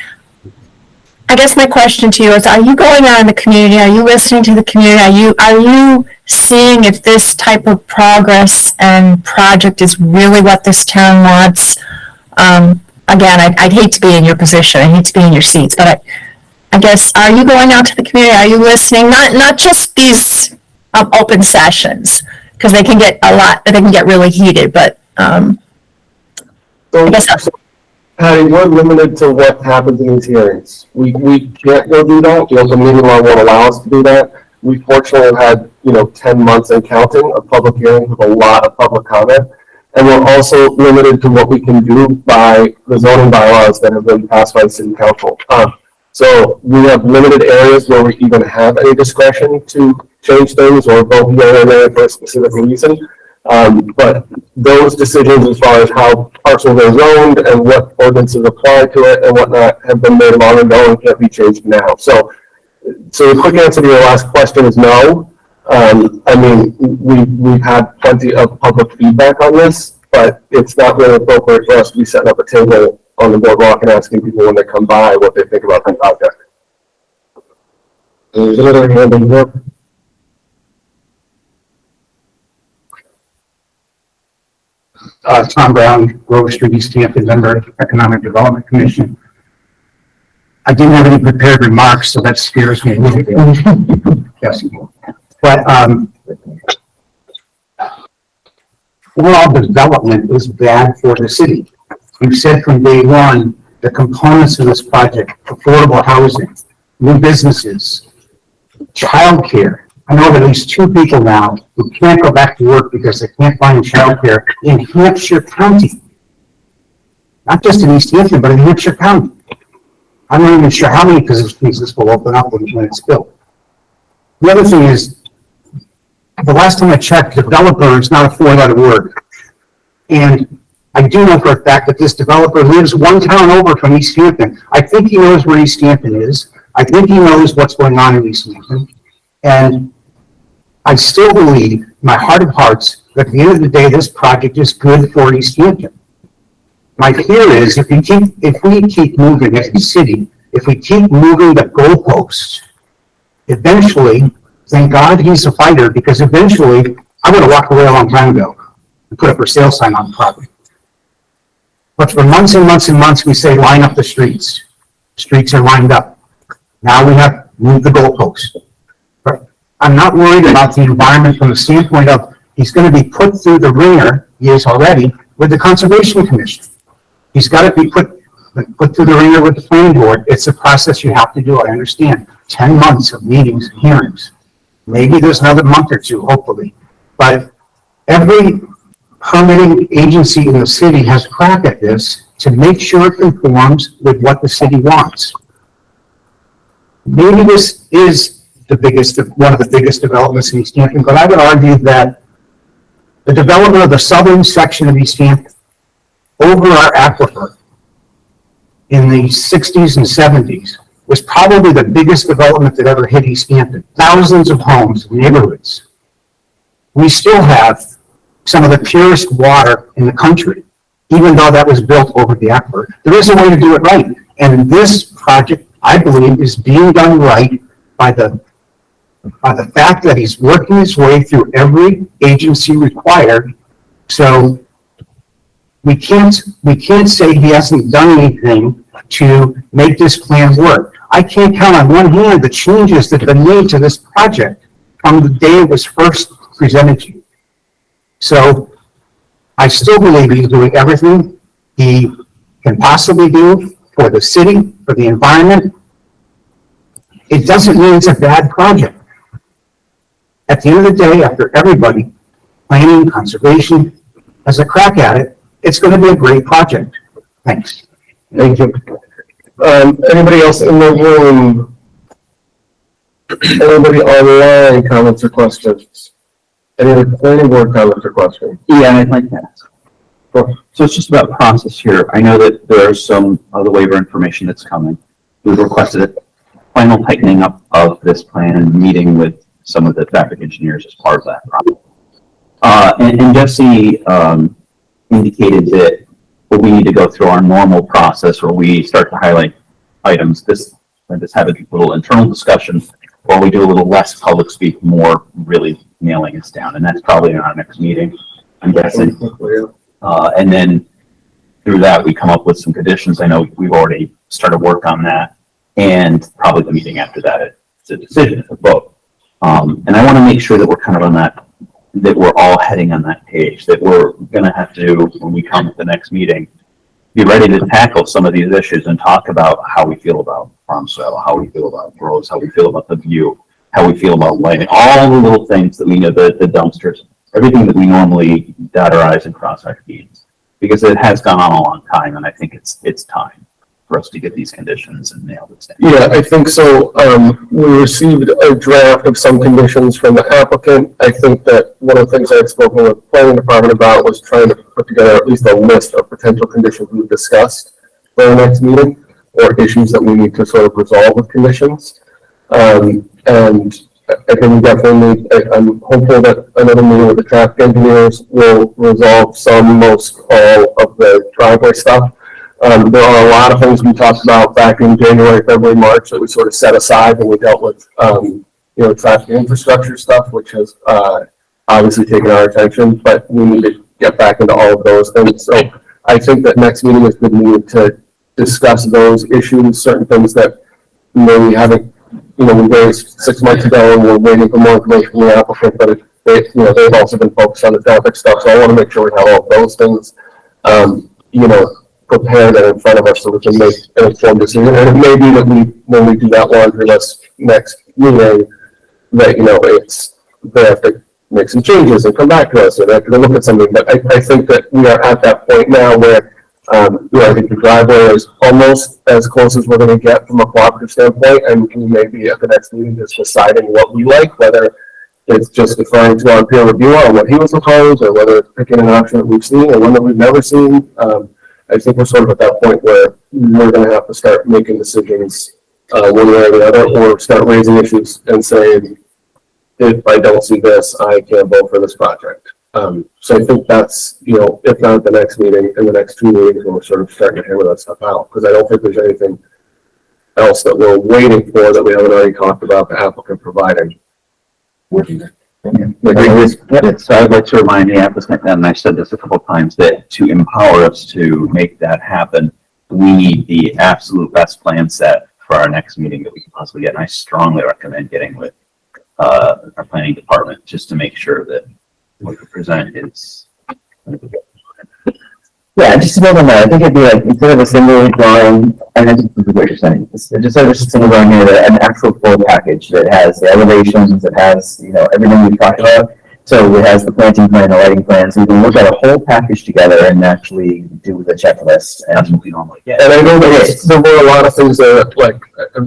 I guess my question to you is, are you going out in the community? Are you listening to the community? Are you seeing if this type of progress and project is really what this town wants? Again, I'd hate to be in your position. I hate to be in your seats, but I guess, are you going out to the community? Are you listening? Not just these open sessions, because they can get really heated, but I guess. Patty, we're limited to what happens in these hearings. We can't go do that. The open meeting law won't allow us to do that. We fortunately have had, 10 months and counting of public hearings with a lot of public comment. And we're also limited to what we can do by the zoning bylaws that have been passed by the city council. So we have limited areas where we even have any discretion to change things or vote here and there for a specific reason. But those decisions as far as how parcels are zoned and what ordinances apply to it and whatnot have been made long ago and can't be changed now. So the quick answer to your last question is no. We've had plenty of public feedback on this, but it's not really appropriate for us to be setting up a table on the boardwalk and asking people when they come by what they think about the project. There's another hand in here. Tom Brown, Grove Street, Easthampton, member of the Economic Development Commission. I didn't have any prepared remarks, so that scares me a little bit. Yes. But, overall development is bad for the city. We've said from day one, the components of this project, affordable housing, new businesses, childcare. I know of at least 2 people now who can't go back to work because they can't find childcare in Hampshire County. Not just in Easthampton, but in Hampshire County. I'm not even sure how many positions this will open up when it's built. The other thing is, the last time I checked, developer is not a 4-letter word. And I do know for a fact that this developer lives 1 town over from Easthampton. I think he knows where Easthampton is. I think he knows what's going on in Easthampton. And I still believe, in my heart of hearts, that at the end of the day, this project is good for Easthampton. My fear is if we keep moving as a city, if we keep moving the goalposts, eventually, thank God he's a fighter, because eventually I would have walked away a long time ago and put up a for sale sign on the property. But for months and months and months, we say line up the streets. Streets are lined up. Now we have moved the goalposts. I'm not worried about the environment from the standpoint of he's going to be put through the ringer, he is already, with the Conservation Commission. He's got to be put through the ringer with the planning board. It's a process you have to do, I understand. 10 months of meetings and hearings. Maybe there's another month or 2, hopefully. But every permitting agency in the city has a crack at this to make sure it conforms with what the city wants. Maybe this is one of the biggest developments in Easthampton, but I would argue that the development of the southern section of Easthampton over our aquifer in the 60s and 70s was probably the biggest development that ever hit Easthampton. Thousands of homes, neighborhoods. We still have some of the purest water in the country, even though that was built over the aquifer. There is a way to do it right. And this project, I believe, is being done right by the fact that he's working his way through every agency required. So we can't say he hasn't done anything to make this plan work. I can't count on one hand the changes that have been made to this project from the day it was first presented to you. So I still believe he's doing everything he can possibly do for the city, for the environment. It doesn't mean it's a bad project. At the end of the day, after everybody, planning, conservation, has a crack at it, it's going to be a great project. Thanks. Thank you. Anybody else in the room? Anybody online, comments or questions? Any other planning board comments or questions? Yeah, I'd like to ask. So it's just about process here. I know that there's some other waiver information that's coming. We've requested a final tightening up of this plan and meeting with some of the traffic engineers as part of that process. And Jesse indicated that we need to go through our normal process where we start to highlight items. This have a little internal discussion, or we do a little less public speak, more really nailing us down. And that's probably in our next meeting, I'm guessing. And then through that, we come up with some conditions. I know we've already started work on that, and probably the meeting after that, it's a decision, it's a vote. And I want to make sure that we're kind of on that we're all heading on that page, that we're going to have to, when we come to the next meeting, be ready to tackle some of these issues and talk about how we feel about farm soil, how we feel about roads, how we feel about the view, how we feel about lighting, all the little things that we know, the dumpsters, everything that we normally dot our I's and cross our T's, because it has gone on a long time, and I think it's time for us to get these conditions and nail this down. Yeah, I think so. We received a draft of some conditions from the applicant. I think that one of the things I had spoken with the planning department about was trying to put together at least a list of potential conditions we've discussed for our next meeting, or issues that we need to sort of resolve with conditions. And I think we definitely need, I'm hopeful that another meeting with the traffic engineers will resolve most all of the driveway stuff. There are a lot of things we talked about back in January, February, March that we sort of set aside when we dealt with, traffic infrastructure stuff, which has, obviously taken our attention, but we need to get back into all of those things. So I think that next meeting is good meeting to discuss those issues, certain things that maybe haven't, we raised 6 months ago and we're waiting for more information from the applicant, but they've also been focused on the traffic stuff. So I want to make sure we have all of those things, prepared and in front of us so we can make an informed decision. And it may be that when we do that laundry list next meeting, that, they have to make some changes and come back to us, or they have to look at something. But I think that we are at that point now where, I think the driveway is almost as close as we're going to get from a cooperative standpoint, and we may be at the next meeting just deciding what we like, whether it's just deferring to our peer reviewer on what he was proposed, or whether it's picking an option that we've seen or one that we've never seen. I think we're sort of at that point where we're going to have to start making decisions one way or the other, or start raising issues and saying, if I don't see this, I can't vote for this project. So I think that's, if not the next meeting, in the next 2 meetings, when we're sort of starting to hammer that stuff out, because I don't think there's anything else that we're waiting for that we haven't already talked about the applicant providing. So I'd like to remind the applicant, and I said this a couple of times, that to empower us to make that happen, we need the absolute best plan set for our next meeting that we can possibly get. And I strongly recommend getting with our planning department just to make sure that what we present is. Yeah, just to build on that, I think it'd be like, instead of a single drawing, and this is what you're saying, just have a single drawing here, an actual full package that has the elevations, that has, everything we've talked about. So it has the planting plan, the lighting plan, so we can look at a whole package together and actually do the checklist. And that's what we normally get. And I know there were a lot of things that,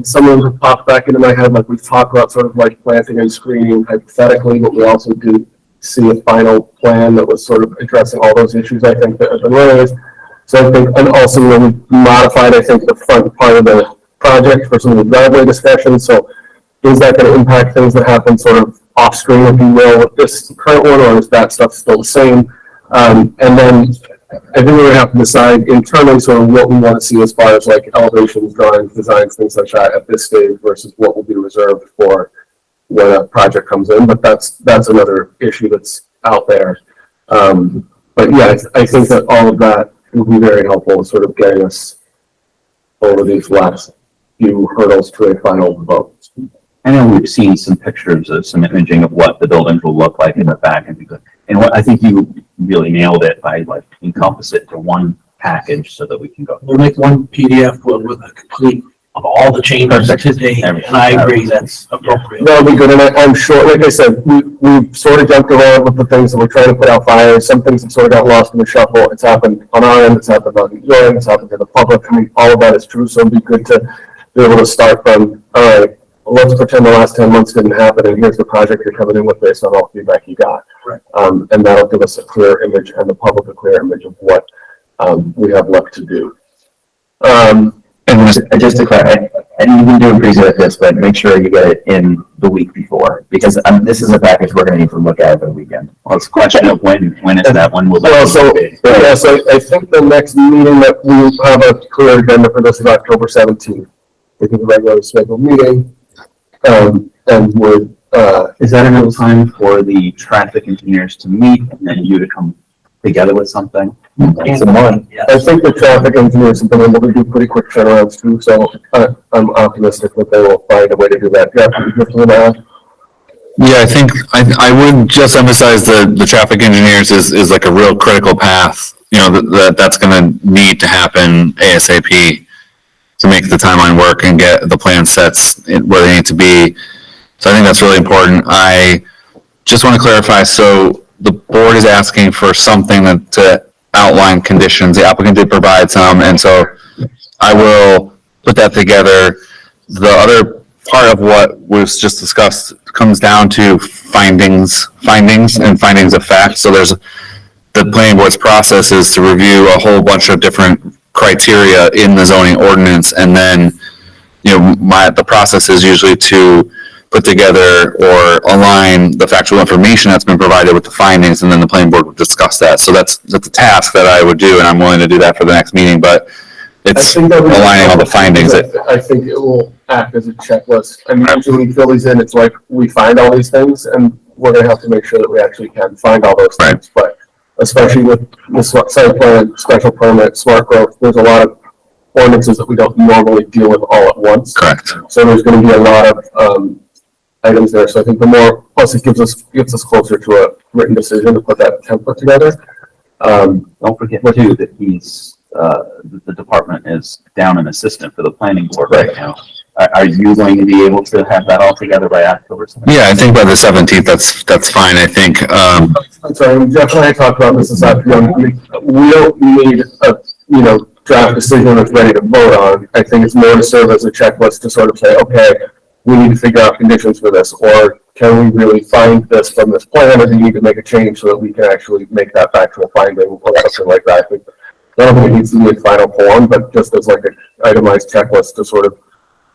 some of them have popped back into my head, like we've talked about sort of like planting and screening hypothetically, but we also do see a final plan that was sort of addressing all those issues, I think, that have been raised. So I think, and also, we modified, I think, the front part of the project for some of the driveway discussion. So is that going to impact things that happen sort of off screen, if you will, with this current one, or is that stuff still the same? And then I think we're going to have to decide internally sort of what we want to see as far as like elevations, drawings, designs, things like that at this stage versus what will be reserved for when a project comes in. But that's another issue that's out there. But yeah, I think that all of that will be very helpful in sort of getting us over these last few hurdles to a final vote. I know we've seen some pictures of some imaging of what the buildings will look like in the back, and what I think you really nailed it by encompass it to one package so that we can go. We'll make one PDF with a complete of all the changes to date, and I agree that's appropriate. That'll be good, and I'm sure, like I said, we've sort of jumped around with the things that we're trying to put out fires. Some things have sort of got lost in the shuffle. It's happened on our end, it's happened on your end, it's happened to the public. I mean, all of that is true, so it'd be good to be able to start from, all right, let's pretend the last 10 months didn't happen, and here's the project you're coming in with based on all the feedback you got. Right. And that'll give us a clear image, and the public a clear image of what we have left to do. And just to clarify, and you can do a pretty good at this, but make sure you get it in the week before, because this is a package we're going to need to look at over the weekend. Well, it's a question of when is that one will. Well, so I think the next meeting that we have a clear agenda for this is October 17th. I think the regularly scheduled meeting, and would is that enough time for the traffic engineers to meet and then you to come together with something? it's a month. I think the traffic engineers have been able to do pretty quick turnarounds too, so I'm optimistic that they will find a way to do that. Yeah, I think I would just emphasize the traffic engineers is like a real critical path, that's going to need to happen ASAP to make the timeline work and get the plan sets where they need to be. So I think that's really important. I just want to clarify, so the board is asking for something to outline conditions. The applicant did provide some, and so I will put that together. The other part of what was just discussed comes down to findings of fact. So there's the planning board's process is to review a whole bunch of different criteria in the zoning ordinance, and then the process is usually to put together or align the factual information that's been provided with the findings, and then the planning board would discuss that. So that's a task that I would do, and I'm willing to do that for the next meeting, but it's aligning all the findings. I think it will act as a checklist. I mean, usually when you fill these in, it's like, we find all these things, and we're gonna have to make sure that we actually can find all those things. But especially with the site plan, special permit, smart growth, there's a lot of ordinances that we don't normally deal with all at once. Correct. So there's gonna be a lot of, items there. So I think the more, plus it gives us closer to a written decision to put that template together. Don't forget too that he's, the department is down an assistant for the planning board right now. Are you going to be able to have that all together by October 7th? Yeah, I think by the 17th, that's fine. I think, I'm sorry, Jeff and I talked about this afternoon. We don't need a, draft decision that's ready to vote on. I think it's more to serve as a checklist to sort of say, okay, we need to figure out conditions for this, or can we really find this from this plan, or do we need to make a change so that we can actually make that factual finding or something like that. I don't think it needs to be in final form, but just as like an itemized checklist to sort of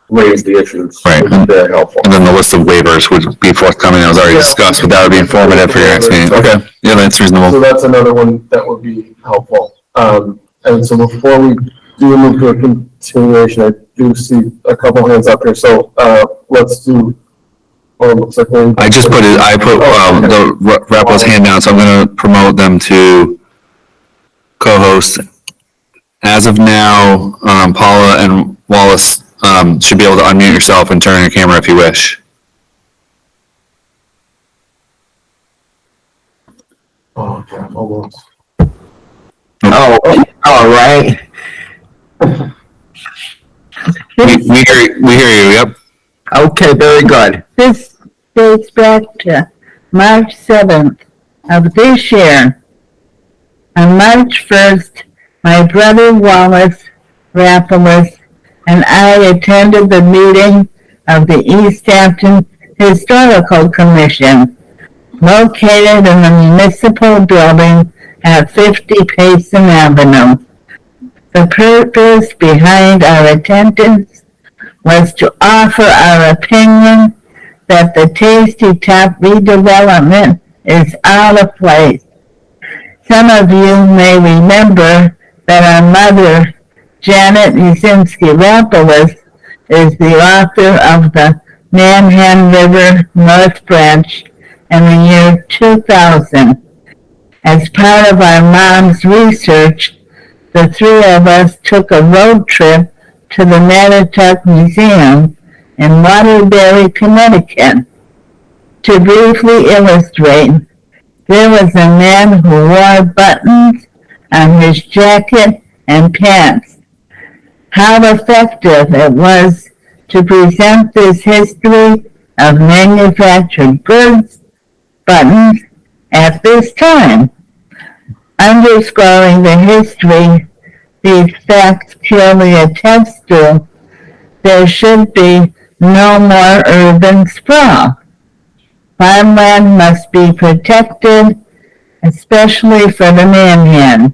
raise the issues. Right. Would be very helpful. and then the list of waivers would be forthcoming. That was already discussed, but that would be informative for your next meeting. Okay. Yeah, that's So reasonable. that's another one that would be helpful. And so before we do move to a continuation, I do see a couple hands up here. So, let's do, looks like I put the Rappel's hand down, so I'm gonna promote them to co-host. As of now, Paula and Wallace, should be able to unmute yourself and turn on your camera if you wish. Oh, God, almost. Oh, all right. We hear you, yep. Okay, very good. This dates back to March 7th of this year. On March 1st, my brother Wallace Rappalis and I attended the meeting of the Easthampton Historical Commission, located in the municipal building at 50 Payson Avenue. The purpose behind our attendance was to offer our opinion that the Tasty Top redevelopment is out of place. Some of you may remember that our mother, Janet Nizinski Rappalis, is the author of the Manhan River North Branch in the year 2000. As part of our mom's research, the three of us took a road trip to the Mattituck Museum in Waterbury, Connecticut. To briefly illustrate, there was a man who wore buttons on his jacket and pants. How effective it was to present this history of manufactured goods, buttons, at this time. Underscoring the history these facts clearly attest to, there should be no more urban sprawl. Farmland must be protected, especially for the Manhan.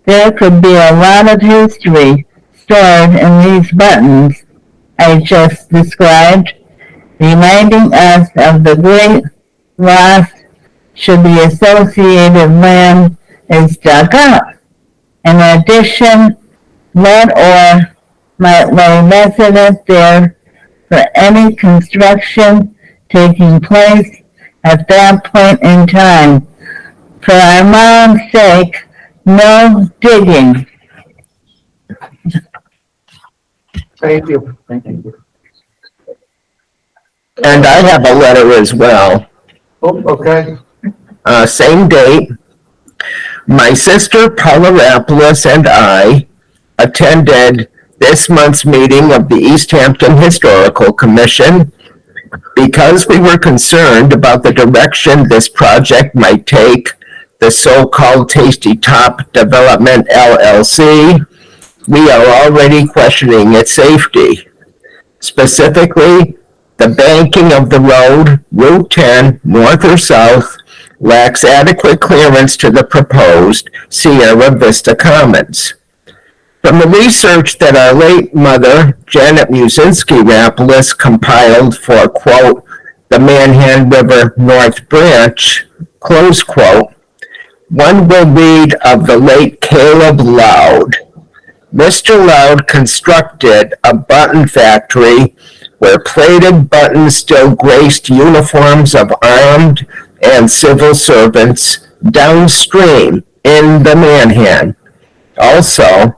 There could be a lot of history stored in these buttons I just described, reminding us of the great loss should the associated land is dug up. In addition, lead ore might lay resident there for any construction taking place at that point in time. For our mom's sake, no digging. Thank you. Thank you. And I have a letter as well. Oh, okay. Same date. My sister Paula Rappalis and I attended this month's meeting of the Easthampton Historical Commission because we were concerned about the direction this project might take. The so-called Tasty Top Development LLC, we are already questioning its safety. Specifically, the banking of the road, Route 10, north or south, lacks adequate clearance to the proposed Sierra Vista Commons. From the research that our late mother, Janet Musinski-Rapolis, compiled for, quote, the Manhan River North Branch, close quote, one will read of the late Caleb Loud. Mr. Loud constructed a button factory where plated buttons still graced uniforms of armed and civil servants downstream in the Manhan. Also,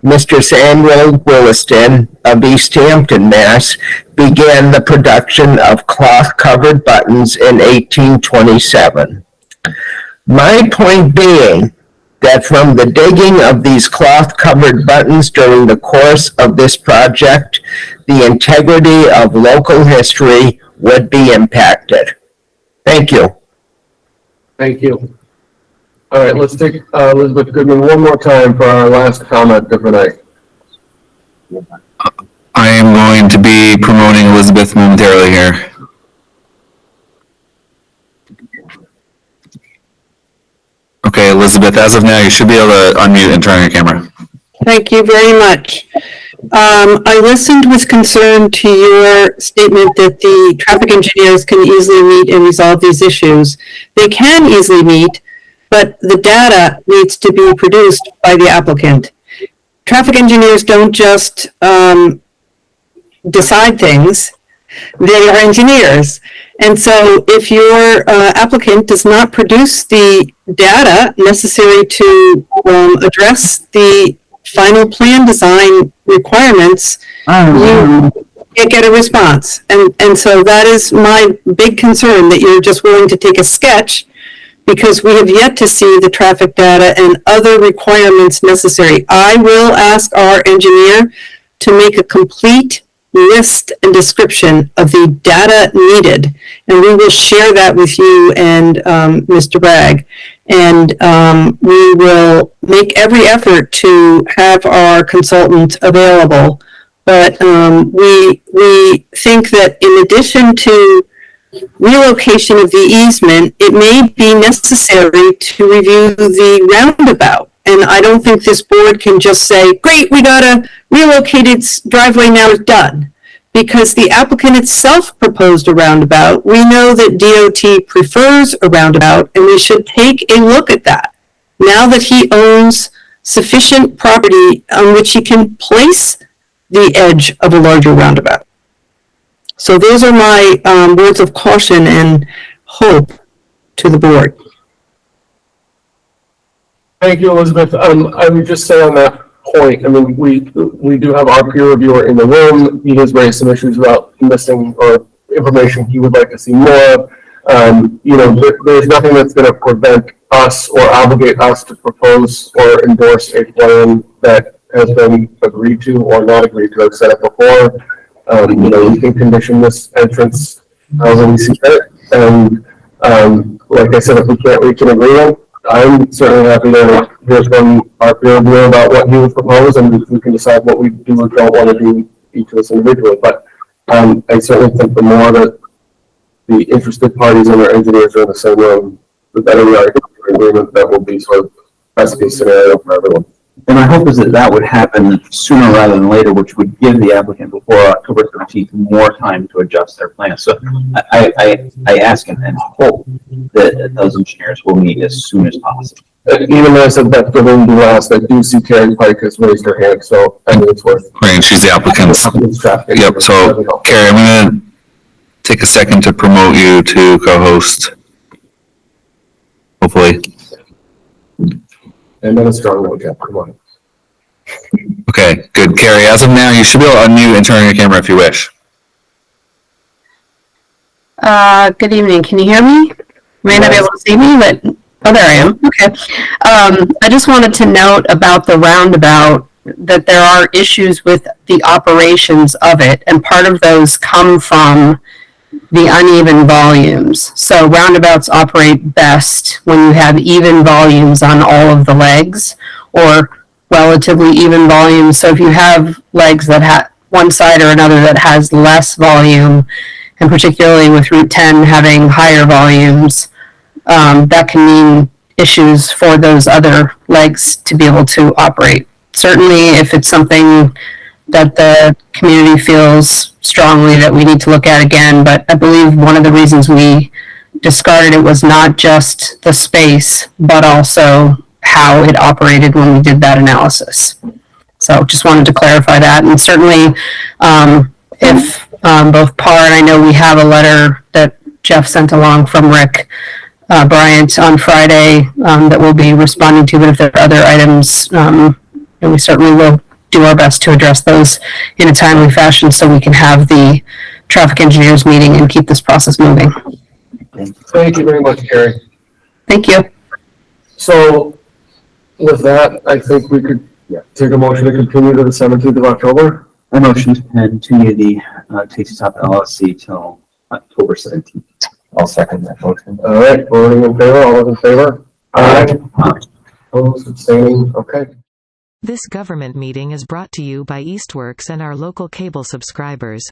Mr. Samuel Williston of Easthampton, Mass., began the production of cloth-covered buttons in 1827. My point being that from the digging of these cloth-covered buttons during the course of this project, the integrity of local history would be impacted. Thank you. Thank you. All right, let's take Elizabeth Goodman one more time for our last comment of the night. I am going to be promoting Elizabeth momentarily here. Okay, Elizabeth, as of now, you should be able to unmute and turn on your camera. Thank you very much. I listened with concern to your statement that the traffic engineers can easily meet and resolve these issues. They can easily meet, but the data needs to be produced by the applicant. Traffic engineers don't just decide things, they are engineers. And so if your applicant does not produce the data necessary to address the final plan design requirements, you can't get a response. And so that is my big concern, that you're just willing to take a sketch, because we have yet to see the traffic data and other requirements necessary. I will ask our engineer to make a complete list and description of the data needed, and we will share that with you and Mr. Bragg. And we will make every effort to have our consultant available. But we think that in addition to relocation of the easement, it may be necessary to review the roundabout. And I don't think this board can just say, great, we got a relocated driveway, now it's done. Because the applicant itself proposed a roundabout. We know that DOT prefers a roundabout, and we should take a look at that. Now that he owns sufficient property on which he can place the edge of a larger roundabout. So those are my words of caution and hope to the board. Thank you, Elizabeth. I would just say on that point, I mean, we do have our peer reviewer in the room. He has raised some issues about missing or information he would like to see more. You know, there's nothing that's going to prevent us or obligate us to propose or endorse a plan that has been agreed to or not agreed to. I've said it before. You know, we can condition this entrance however we see fit. And like I said, if we can't reach an agreement, I'm certainly happy to hear from our peer reviewer about what he would propose, and we can decide what we do or don't want to do each of us individually. But I certainly think the more that the interested parties and their engineers are in the same room, the better we are to come to an agreement that will be sort of best case scenario for everyone. And my hope is that that would happen sooner rather than later, which would give the applicant before October 13th more time to adjust their plans. So I ask and hope that those engineers will meet as soon as possible. Even though I said that for them to last, I do see Karen Pike has raised her hand, so I think it's worth. Right, and she's the applicant. Yep, so Carrie, I'm going to take a second to promote you to co-host. Hopefully. And then a strong one, yeah, come on. Okay, good. Carrie, as of now, you should be able to unmute and turn on your camera if you wish. Good evening. Can you hear me? May not be able to see me, but oh, there I am. Okay. I just wanted to note about the roundabout that there are issues with the operations of it, and part of those come from the uneven volumes. So roundabouts operate best when you have even volumes on all of the legs, or relatively even volumes. So if you have legs that have one side or another that has less volume, and particularly with Route 10 having higher volumes, that can mean issues for those other legs to be able to operate certainly if it's something that the community feels strongly that we need to look at again, but I believe one of the reasons we discarded it was not just the space, but also how it operated when we did that analysis. So just wanted to clarify that. And certainly, if both PAR and I know we have a letter that Jeff sent along from Rick Bryant on Friday that we'll be responding to, but if there are other items, we certainly will do our best to address those in a timely fashion so we can have the traffic engineers meeting and keep this process moving. Thank you very much, Gary. Thank you. So with that, I think we could take a motion to continue to the 17th of October. I motion to continue the Tasty Top LLC till October 17th. I'll second that motion. All right, voting in favor, all those in favor? Aye. Opposed, abstaining, okay. This government meeting is brought to you by Eastworks and our local cable subscribers.